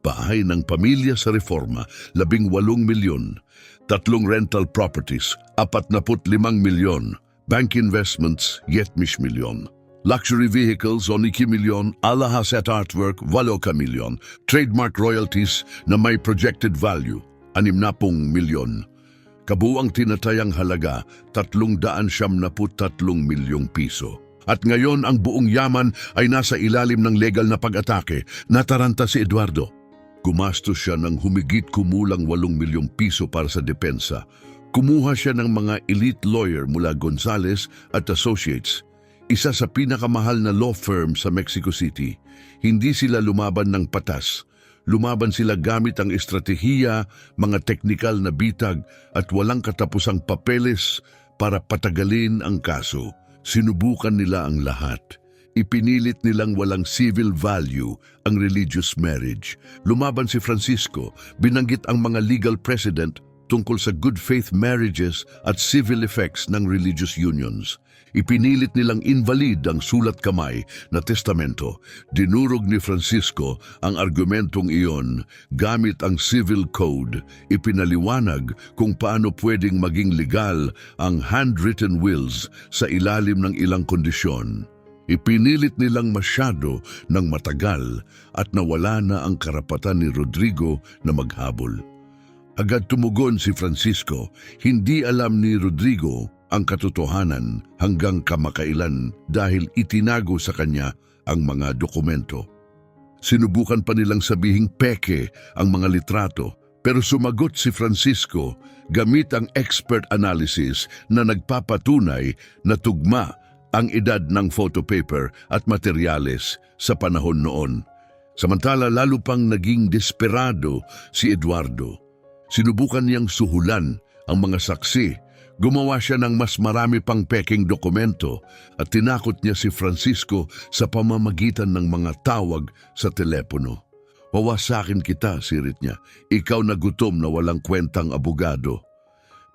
Bahay ng pamilya sa Reforma, 18 milyon. 3 rental properties, 45 milyon. Bank investments, 7 milyon. Luxury vehicles, 11 milyon. Alahas at artwork, 8 milyon. Trademark royalties na may projected value, 60 milyon. Kabuang tinatayang halaga, 373 milyong piso. At ngayon ang buong yaman ay nasa ilalim ng legal na pag-atake. Nataranta si Eduardo. Gumastos siya ng humigit kumulang 8 milyong piso para sa depensa. Kumuha siya ng mga elite lawyer mula Gonzales at Associates, isa sa pinakamahal na law firm sa Mexico City. Hindi sila lumaban ng patas. Lumaban sila gamit ang estratehiya, mga teknikal na bitag at walang katapusang papeles para patagalin ang kaso. Sinubukan nila ang lahat. Ipinilit nilang walang civil value ang religious marriage. Lumaban si Francisco, binanggit ang mga legal precedent tungkol sa good faith marriages at civil effects ng religious unions. Ipinilit nilang invalid ang sulat kamay na testamento. Dinurog ni Francisco ang argumentong iyon gamit ang civil code. Ipinaliwanag kung paano pwedeng maging legal ang handwritten wills sa ilalim ng ilang kondisyon. Ipinilit nilang masyado ng matagal at nawala na ang karapatan ni Rodrigo na maghabol. Agad tumugon si Francisco, hindi alam ni Rodrigo ang katotohanan hanggang kamakailan dahil itinago sa kanya ang mga dokumento. Sinubukan pa nilang sabihing peke ang mga litrato, pero sumagot si Francisco gamit ang expert analysis na nagpapatunay na tugma ang edad ng photo paper at materyales sa panahon noon. Samantala lalo pang naging desperado si Eduardo. Sinubukan niyang suhulan ang mga saksi. Gumawa siya ng mas marami pang peking dokumento at tinakot niya si Francisco sa pamamagitan ng mga tawag sa telepono. Wawasakin kita, sirit niya. Ikaw na gutom na walang kwentang abogado.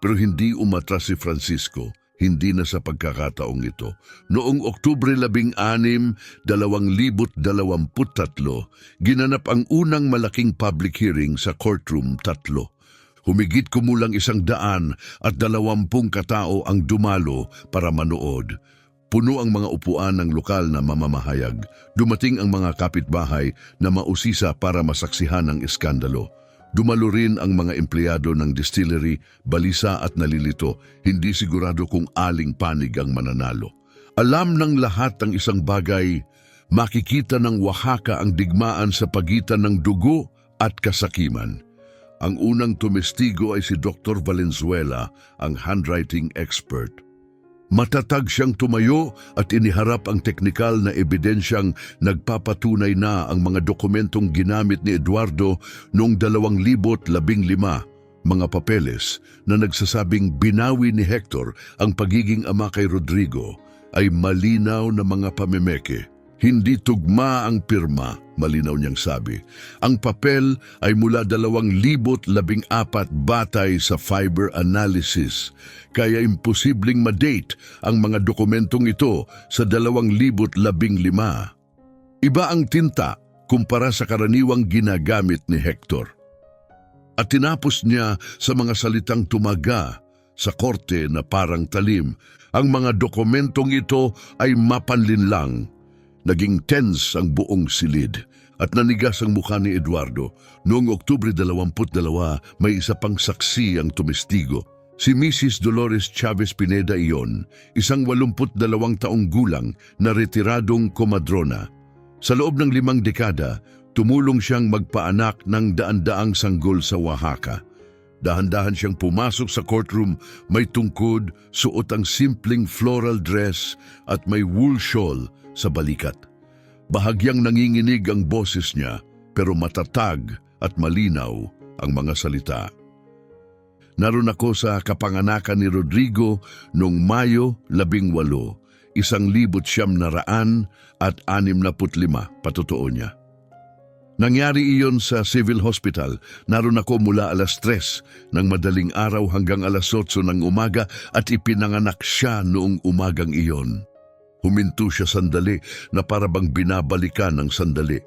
Pero hindi umatras si Francisco, hindi na sa pagkakataong ito. Noong Oktubre 16, 2023, ginanap ang unang malaking public hearing sa Courtroom 3. Humigit kumulang 120 katao ang dumalo para manood. Puno ang mga upuan ng lokal na mamamahayag. Dumating ang mga kapitbahay na mausisa para masaksihan ang iskandalo. Dumalo rin ang mga empleyado ng distillery, balisa at nalilito. Hindi sigurado kung aling panig ang mananalo. Alam ng lahat ang isang bagay, makikita ng Oaxaca ang digmaan sa pagitan ng dugo at kasakiman. Ang unang tumestigo ay si Dr. Valenzuela, ang handwriting expert. Matatag siyang tumayo at iniharap ang teknikal na ebidensyang nagpapatunay na ang mga dokumentong ginamit ni Eduardo noong 2015, mga papeles na nagsasabing binawi ni Hector ang pagiging ama kay Rodrigo ay malinaw na mga pamemeke. Hindi tugma ang pirma, malinaw niyang sabi. Ang papel ay mula 2014 batay sa fiber analysis, kaya imposibleng ma-date ang mga dokumentong ito sa 2015. Iba ang tinta kumpara sa karaniwang ginagamit ni Hector. At tinapos niya sa mga salitang tumaga sa korte na parang talim. Ang mga dokumentong ito ay mapanlinlang. Naging tense ang buong silid at nanigas ang mukha ni Eduardo. Noong Oktubre 22, may isa pang saksi ang tumestigo. Si Mrs. Dolores Chavez Pineda iyon, isang 82 taong gulang na retiradong komadrona. Sa loob ng 5 dekada, tumulong siyang magpaanak ng daan-daang sanggol sa Oaxaca. Dahan-dahan siyang pumasok sa courtroom, may tungkod, suot ang simpleng floral dress at may wool shawl sa balikat. Bahagyang nanginginig ang boses niya, pero matatag at malinaw ang mga salita. Naroon ako sa kapanganakan ni Rodrigo noong Mayo 18, 1965, patotoo niya. Nangyari iyon sa civil hospital. Naroon ako mula alas 3 ng madaling araw hanggang alas 8 ng umaga at ipinanganak siya noong umagang iyon. Huminto siya sandali na parabang binabalikan ng sandali.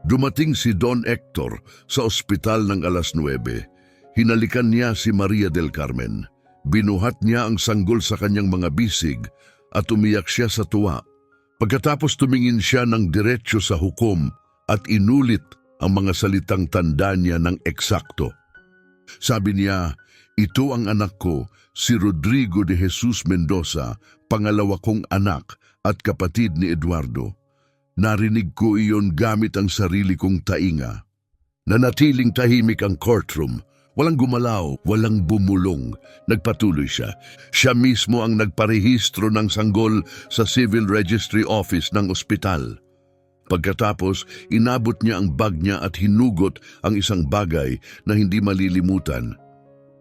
Dumating si Don Hector sa ospital ng alas 9. Hinalikan niya si Maria del Carmen. Binuhat niya ang sanggol sa kanyang mga bisig at umiyak siya sa tuwa. Pagkatapos tumingin siya ng diretsyo sa hukom at inulit ang mga salitang tanda niya ng eksakto. Sabi niya, "Ito ang anak ko, si Rodrigo de Jesus Mendoza, pangalawa kong anak at kapatid ni Eduardo." Narinig ko iyon gamit ang sarili kong tainga. Nanatiling tahimik ang courtroom. Walang gumalaw, walang bumulong. Nagpatuloy siya. Siya mismo ang nagparehistro ng sanggol sa Civil Registry Office ng ospital. Pagkatapos, inabot niya ang bag niya at hinugot ang isang bagay na hindi malilimutan.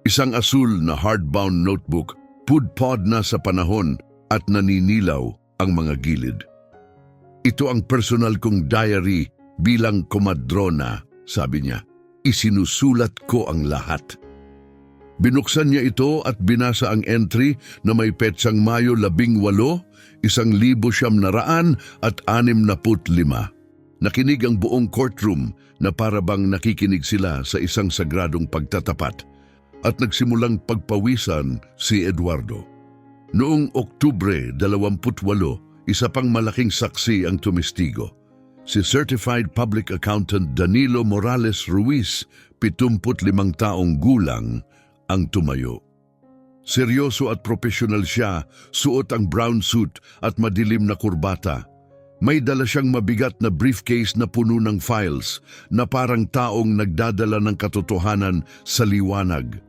Isang asul na hardbound notebook, pudpod na sa panahon at naninilaw ang mga gilid. "Ito ang personal kong diary bilang komadrona," sabi niya. "Isinusulat ko ang lahat." Binuksan niya ito at binasa ang entry na may petsang Mayo 18, 1965. Nakinig ang buong courtroom na parabang nakikinig sila sa isang sagradong pagtatapat at nagsimulang pagpawisan si Eduardo. Noong Oktubre 28, isa pang malaking saksi ang tumistigo. Si Certified Public Accountant Danilo Morales Ruiz, 75 taong gulang, ang tumayo. Seryoso at profesional siya, suot ang brown suit at madilim na kurbata. May dala siyang mabigat na briefcase na puno ng files na parang taong nagdadala ng katotohanan sa liwanag.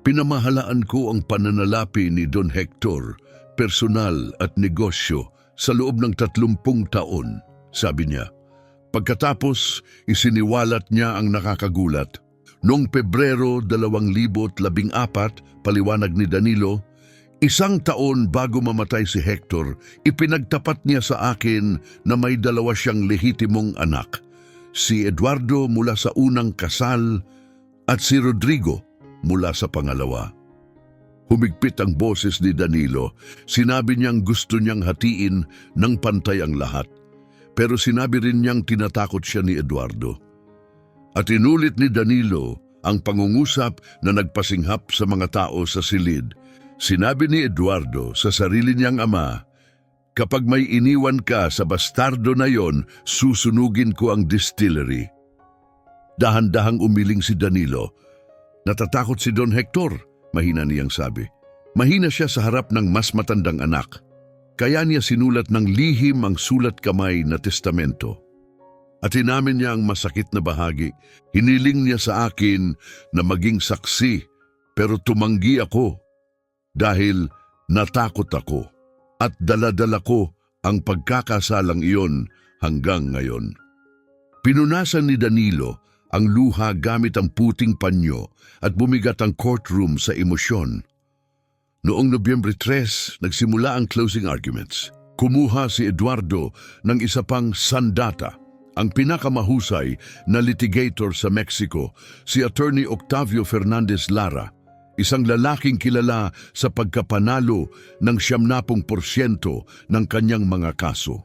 "Pinamahalaan ko ang pananalapi ni Don Hector, personal at negosyo, sa loob ng 30 taon, sabi niya. Pagkatapos, isiniwalat niya ang nakakagulat. Noong Pebrero 2014, paliwanag ni Danilo, 1 taon bago mamatay si Hector, ipinagtapat niya sa akin na may 2 siyang lehitimong anak. Si Eduardo mula sa unang kasal at si Rodrigo mula sa pangalawa. Humigpit ang boses ni Danilo. Sinabi niyang gusto niyang hatiin ng pantay ang lahat. Pero sinabi rin niyang tinatakot siya ni Eduardo. At inulit ni Danilo ang pangungusap na nagpasinghap sa mga tao sa silid. Sinabi ni Eduardo sa sarili niyang ama, "Kapag may iniwan ka sa bastardo na yon, susunugin ko ang distillery." Dahan-dahang umiling si Danilo. "Natatakot si Don Hector," mahina niyang sabi. Mahina siya sa harap ng mas matandang anak. Kaya niya sinulat ng lihim ang sulat kamay na testamento. At inamin niya ang masakit na bahagi. Hiniling niya sa akin na maging saksi, pero tumanggi ako dahil natakot ako at dala-dala ko ang pagkakasalang iyon hanggang ngayon. Pinunasan ni Danilo ang luha gamit ang puting panyo at bumigat ang courtroom sa emosyon. Noong Nobyembre 3, nagsimula ang closing arguments. Kumuha si Eduardo ng isa pang sandata, ang pinakamahusay na litigator sa Mexico, si Attorney Octavio Fernandez Lara, isang lalaking kilala sa pagkapanalo ng 70% ng kanyang mga kaso.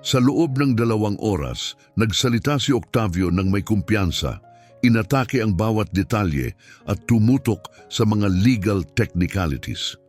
Sa loob ng 2 oras, nagsalita si Octavio ng may kumpiyansa. Inatake ang bawat detalye at tumutok sa mga legal technicalities.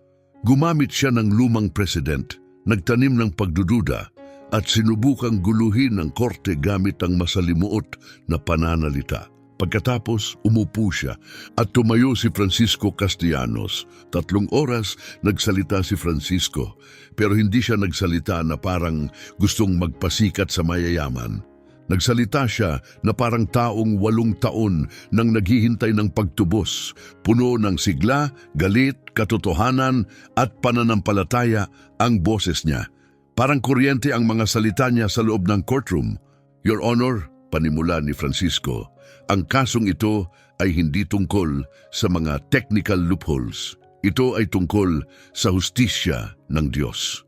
Gumamit siya ng lumang president, nagtanim ng pagdududa at sinubukang guluhin ang korte gamit ang masalimuot na pananalita. Pagkatapos, umupo siya at tumayo si Francisco Castellanos. 3 oras nagsalita si Francisco, pero hindi siya nagsalita na parang gustong magpasikat sa mayayaman. Nagsalita siya na parang taong 8 taon nang naghihintay ng pagtubos, puno ng sigla, galit, katotohanan at pananampalataya ang boses niya. Parang kuryente ang mga salita niya sa loob ng courtroom. Your Honor, panimula ni Francisco, ang kasong ito ay hindi tungkol sa mga technical loopholes. Ito ay tungkol sa hustisya ng Diyos.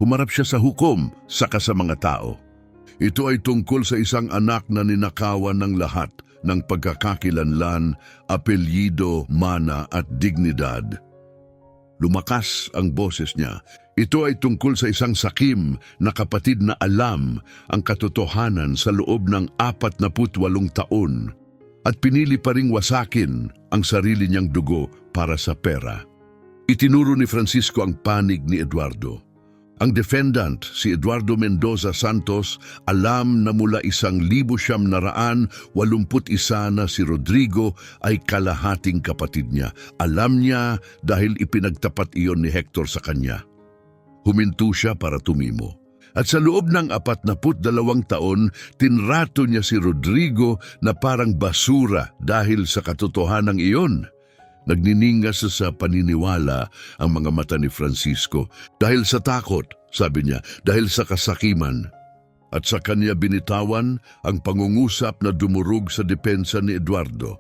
Humarap siya sa hukom saka sa mga tao. Ito ay tungkol sa isang anak na ninakawan ng lahat ng pagkakakilanlan, apelyido, mana at dignidad. Lumakas ang boses niya. Ito ay tungkol sa isang sakim na kapatid na alam ang katotohanan sa loob ng 48 taon at pinili pa ring wasakin ang sarili niyang dugo para sa pera. Itinuro ni Francisco ang panig ni Eduardo. Ang defendant, si Eduardo Mendoza Santos, alam na mula 1,981 na si Rodrigo ay kalahating kapatid niya. Alam niya dahil ipinagtapat iyon ni Hector sa kanya. Huminto siya para tumimo. At sa loob ng 42 taon, tinrato niya si Rodrigo na parang basura dahil sa katotohanang iyon. Nagniningas sa paniniwala ang mga mata ni Francisco dahil sa takot, sabi niya, dahil sa kasakiman. At sa kanya binitawan ang pangungusap na dumurog sa depensa ni Eduardo.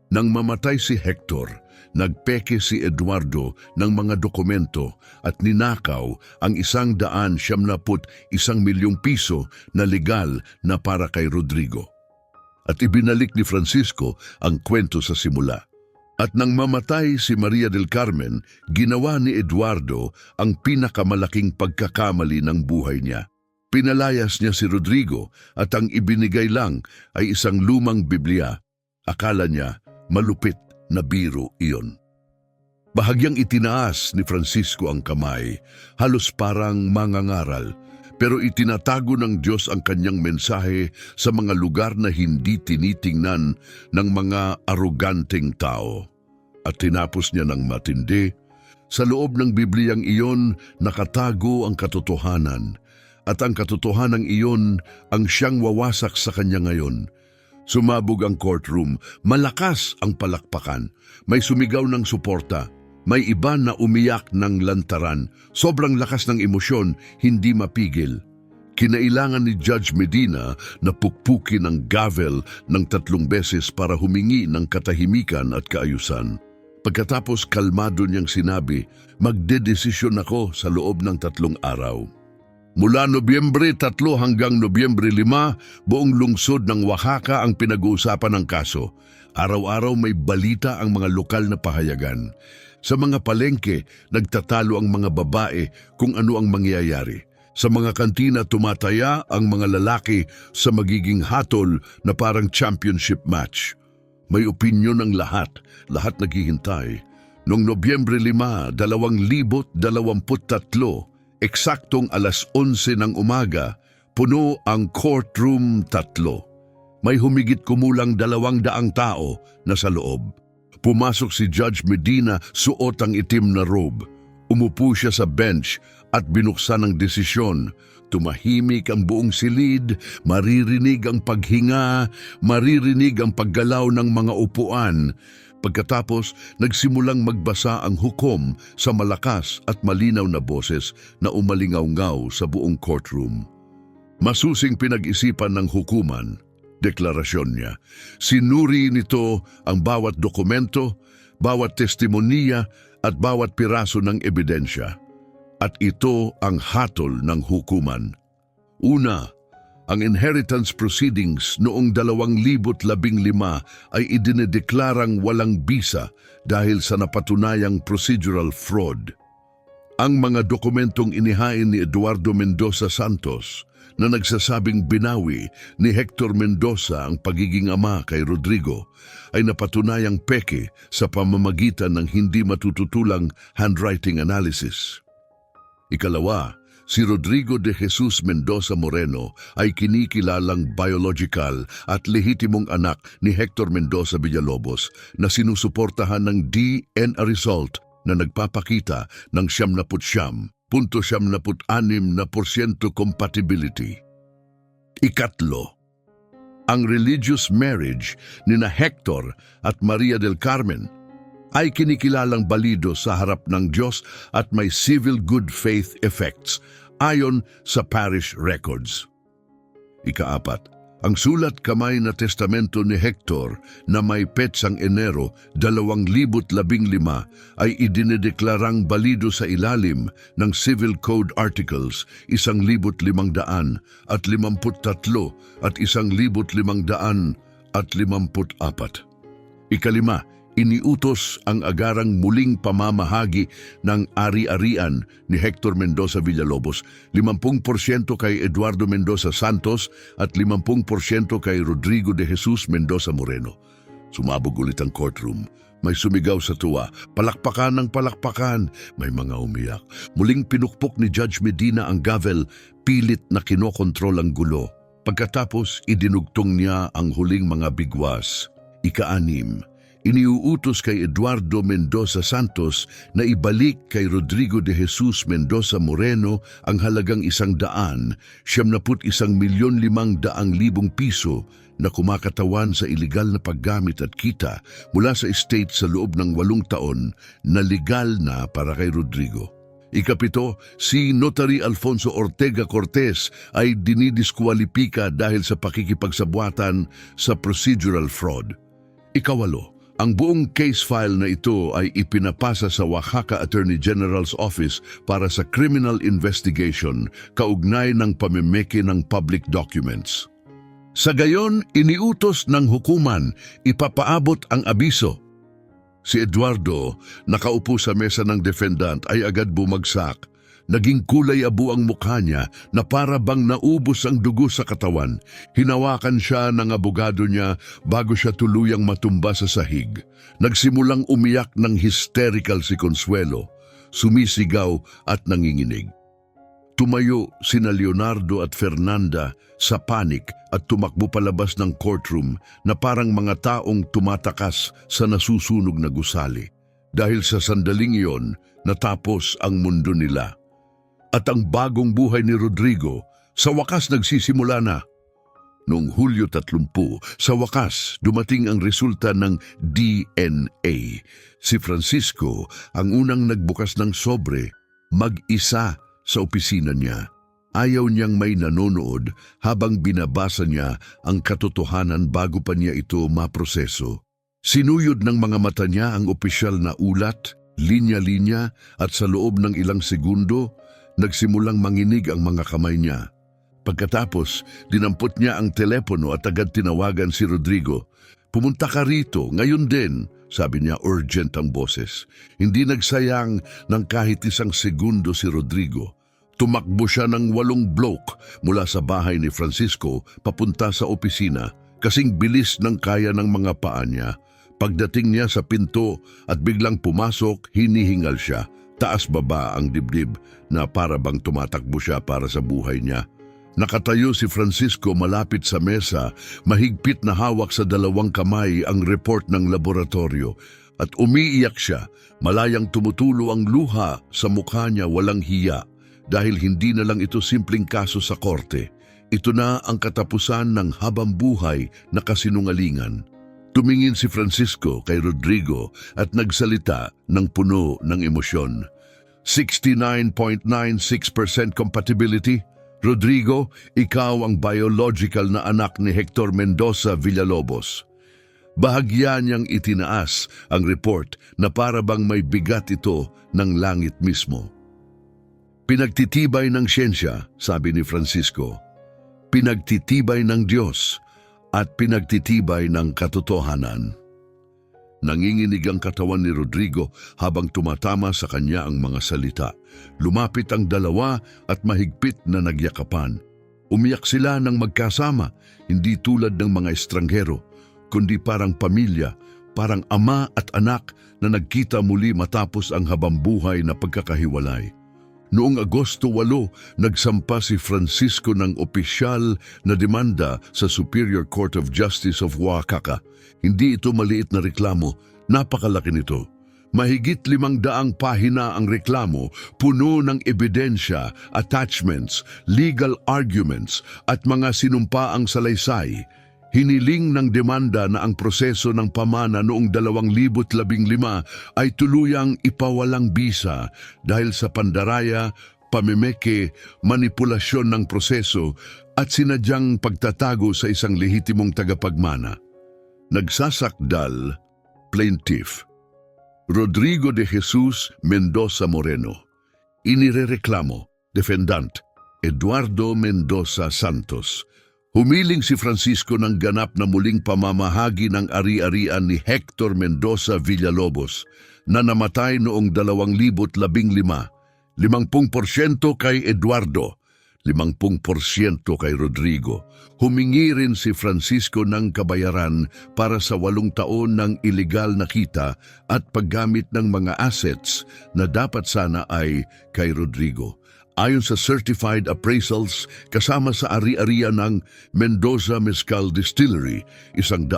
Nang mamatay si Hector, nagpeke si Eduardo ng mga dokumento at ninakaw ang 171 milyong piso na legal na para kay Rodrigo. At ibinalik ni Francisco ang kwento sa simula. At nang mamatay si Maria del Carmen, ginawa ni Eduardo ang pinakamalaking pagkakamali ng buhay niya. Pinalayas niya si Rodrigo at ang ibinigay lang ay isang lumang Biblia. Akala niya malupit na biro iyon. Bahagyang itinaas ni Francisco ang kamay, halos parang mangangaral, pero itinatago ng Diyos ang kanyang mensahe sa mga lugar na hindi tinitingnan ng mga aroganteng tao. At tinapos niya ng matindi, sa loob ng Bibliang iyon nakatago ang katotohanan, at ang katotohanang iyon ang siyang wawasak sa kanya ngayon. Sumabog ang courtroom, malakas ang palakpakan, may sumigaw ng suporta, may iba na umiyak ng lantaran, sobrang lakas ng emosyon, hindi mapigil. Kinailangan ni Judge Medina na pukpukin ang gavel ng 3 beses para humingi ng katahimikan at kaayusan. Pagkatapos kalmado niyang sinabi, magdedesisyon ako sa loob ng 3 araw. Mula Nobyembre 3 hanggang Nobyembre 5, buong lungsod ng Oaxaca ang pinag-uusapan ng kaso. Araw-araw may balita ang mga lokal na pahayagan. Sa mga palengke, nagtatalo ang mga babae kung ano ang mangyayari. Sa mga kantina tumataya ang mga lalaki sa magiging hatol na parang championship match. May opinyon ng lahat naghihintay. Noong Nobyembre 5, 2023, eksaktong 11:00 ng umaga, puno ang courtroom 3. May humigit kumulang 200 tao na sa loob. Pumasok si Judge Medina, suot ang itim na robe. Umupo siya sa bench at binuksan ang desisyon. Tumahimik ang buong silid, maririnig ang paghinga, maririnig ang paggalaw ng mga upuan. Pagkatapos, nagsimulang magbasa ang hukom sa malakas at malinaw na boses na umalingaw-ngaw sa buong courtroom. Masusing pinag-isipan ng hukuman, deklarasyon niya. Sinuri nito ang bawat dokumento, bawat testimonya at bawat piraso ng ebidensya. At ito ang hatol ng hukuman. Una, ang inheritance proceedings noong 2015 ay idinedeklarang walang bisa dahil sa napatunayang procedural fraud. Ang mga dokumentong inihain ni Eduardo Mendoza Santos na nagsasabing binawi ni Hector Mendoza ang pagiging ama kay Rodrigo ay napatunayang peke sa pamamagitan ng hindi matututulang handwriting analysis. Ikalawa, si Rodrigo de Jesus Mendoza Moreno ay kinikilalang biological at lehitimong anak ni Hector Mendoza Villalobos na sinusuportahan ng DNA result na nagpapakita ng 79.76% compatibility. Ikatlo, Ang religious marriage ni na Hector at Maria del Carmen ay kinikilalang balido sa harap ng Diyos at may civil good faith effects ayon sa parish records. Ikaapat, ang sulat kamay na testamento ni Hector na may petsang Enero 2015 ay idinedeklarang balido sa ilalim ng Civil Code Articles 1500 at 53 at 1554. Ikalima, iniutos ang agarang muling pamamahagi ng ari-arian ni Hector Mendoza Villalobos, 50% kay Eduardo Mendoza Santos at 50% kay Rodrigo de Jesus Mendoza Moreno. Sumabog ulit ang courtroom. May sumigaw sa tuwa, palakpakan ng palakpakan, may mga umiyak. Muling pinukpok ni Judge Medina ang gavel, pilit na kinokontrol ang gulo. Pagkatapos, idinugtong niya ang huling mga bigwas. Ika-anim, iniuutos kay Eduardo Mendoza Santos na ibalik kay Rodrigo de Jesus Mendoza Moreno ang halagang 171,500,000 piso na kumakatawan sa ilegal na paggamit at kita mula sa estate sa loob ng 8 taon na legal na para kay Rodrigo. Ikapito, si Notary Alfonso Ortega Cortez ay dinidiskwalipika dahil sa pakikipagsabuatan sa procedural fraud. Ikawalo, ang buong case file na ito ay ipinapasa sa Oaxaca Attorney General's Office para sa criminal investigation kaugnay ng pamimeke ng public documents. Sa gayon, iniutos ng hukuman ipapaabot ang abiso. Si Eduardo, nakaupo sa mesa ng defendant, ay agad bumagsak. Naging kulay abo ang mukha niya na para bang naubos ang dugo sa katawan. Hinawakan siya ng abogado niya bago siya tuluyang matumba sa sahig. Nagsimulang umiyak ng hysterical si Consuelo, sumisigaw at nanginginig. Tumayo sina Leonardo at Fernanda sa panik at tumakbo palabas ng courtroom na parang mga taong tumatakas sa nasusunog na gusali. Dahil sa sandaling iyon, natapos ang mundo nila. At ang bagong buhay ni Rodrigo, sa wakas nagsisimula na. Noong Hulyo 30, sa wakas dumating ang resulta ng DNA. Si Francisco ang unang nagbukas ng sobre, mag-isa sa opisina niya. Ayaw niyang may nanonood habang binabasa niya ang katotohanan bago pa niya ito maproseso. Sinuyod ng mga mata niya ang opisyal na ulat, linya-linya at sa loob ng ilang segundo, nagsimulang manginig ang mga kamay niya. Pagkatapos, dinampot niya ang telepono at agad tinawagan si Rodrigo. "Pumunta ka rito, ngayon din," sabi niya, urgent ang boses. Hindi nagsayang ng kahit isang segundo si Rodrigo. Tumakbo siya ng 8 block mula sa bahay ni Francisco papunta sa opisina, kasing bilis ng kaya ng mga paa niya. Pagdating niya sa pinto at biglang pumasok, hinihingal siya. Taas-baba ang dibdib na para bang tumatakbo siya para sa buhay niya. Nakatayo si Francisco malapit sa mesa, mahigpit na hawak sa 2 kamay ang report ng laboratorio at umiiyak siya, malayang tumutulo ang luha sa mukha niya, walang hiya dahil hindi na lang ito simpleng kaso sa korte. Ito na ang katapusan ng habang buhay na kasinungalingan. Tumingin si Francisco kay Rodrigo at nagsalita ng puno ng emosyon. 69.96% compatibility. Rodrigo, ikaw ang biological na anak ni Hector Mendoza Villalobos. Bahagya niyang itinaas ang report na para bang may bigat ito ng langit mismo. Pinagtitibay ng siyensya, sabi ni Francisco. Pinagtitibay ng Diyos at pinagtitibay ng katotohanan. Nanginginig ang katawan ni Rodrigo habang tumatama sa kanya ang mga salita. Lumapit ang dalawa at mahigpit na nagyakapan. Umiyak sila ng magkasama, hindi tulad ng mga estranghero, kundi parang pamilya, parang ama at anak na nagkita muli matapos ang habambuhay na pagkakahiwalay. Noong Agosto 8, nagsampa si Francisco ng opisyal na demanda sa Superior Court of Justice of Oaxaca. Hindi ito maliit na reklamo, napakalaki nito. Mahigit 500 pahina ang reklamo, puno ng ebidensya, attachments, legal arguments at mga sinumpaang salaysay. Hiniling ng demanda na ang proseso ng pamana noong 2015 ay tuluyang ipawalang bisa dahil sa pandaraya, pamimeke, manipulasyon ng proseso at sinadyang pagtatago sa isang lehitimong tagapagmana. Nagsasakdal, plaintiff. Rodrigo de Jesus Mendoza Moreno. Inirereklamo, defendant. Eduardo Mendoza Santos. Humiling si Francisco ng ganap na muling pamamahagi ng ari-arian ni Hector Mendoza Villalobos na namatay noong 2015. 50% kay Eduardo, 50% kay Rodrigo. Humingi rin si Francisco ng kabayaran para sa 8 taon ng ilegal na kita at paggamit ng mga assets na dapat sana ay kay Rodrigo. Ayon sa certified appraisals, kasama sa ari-arian ng Mendoza Mezcal Distillery, 100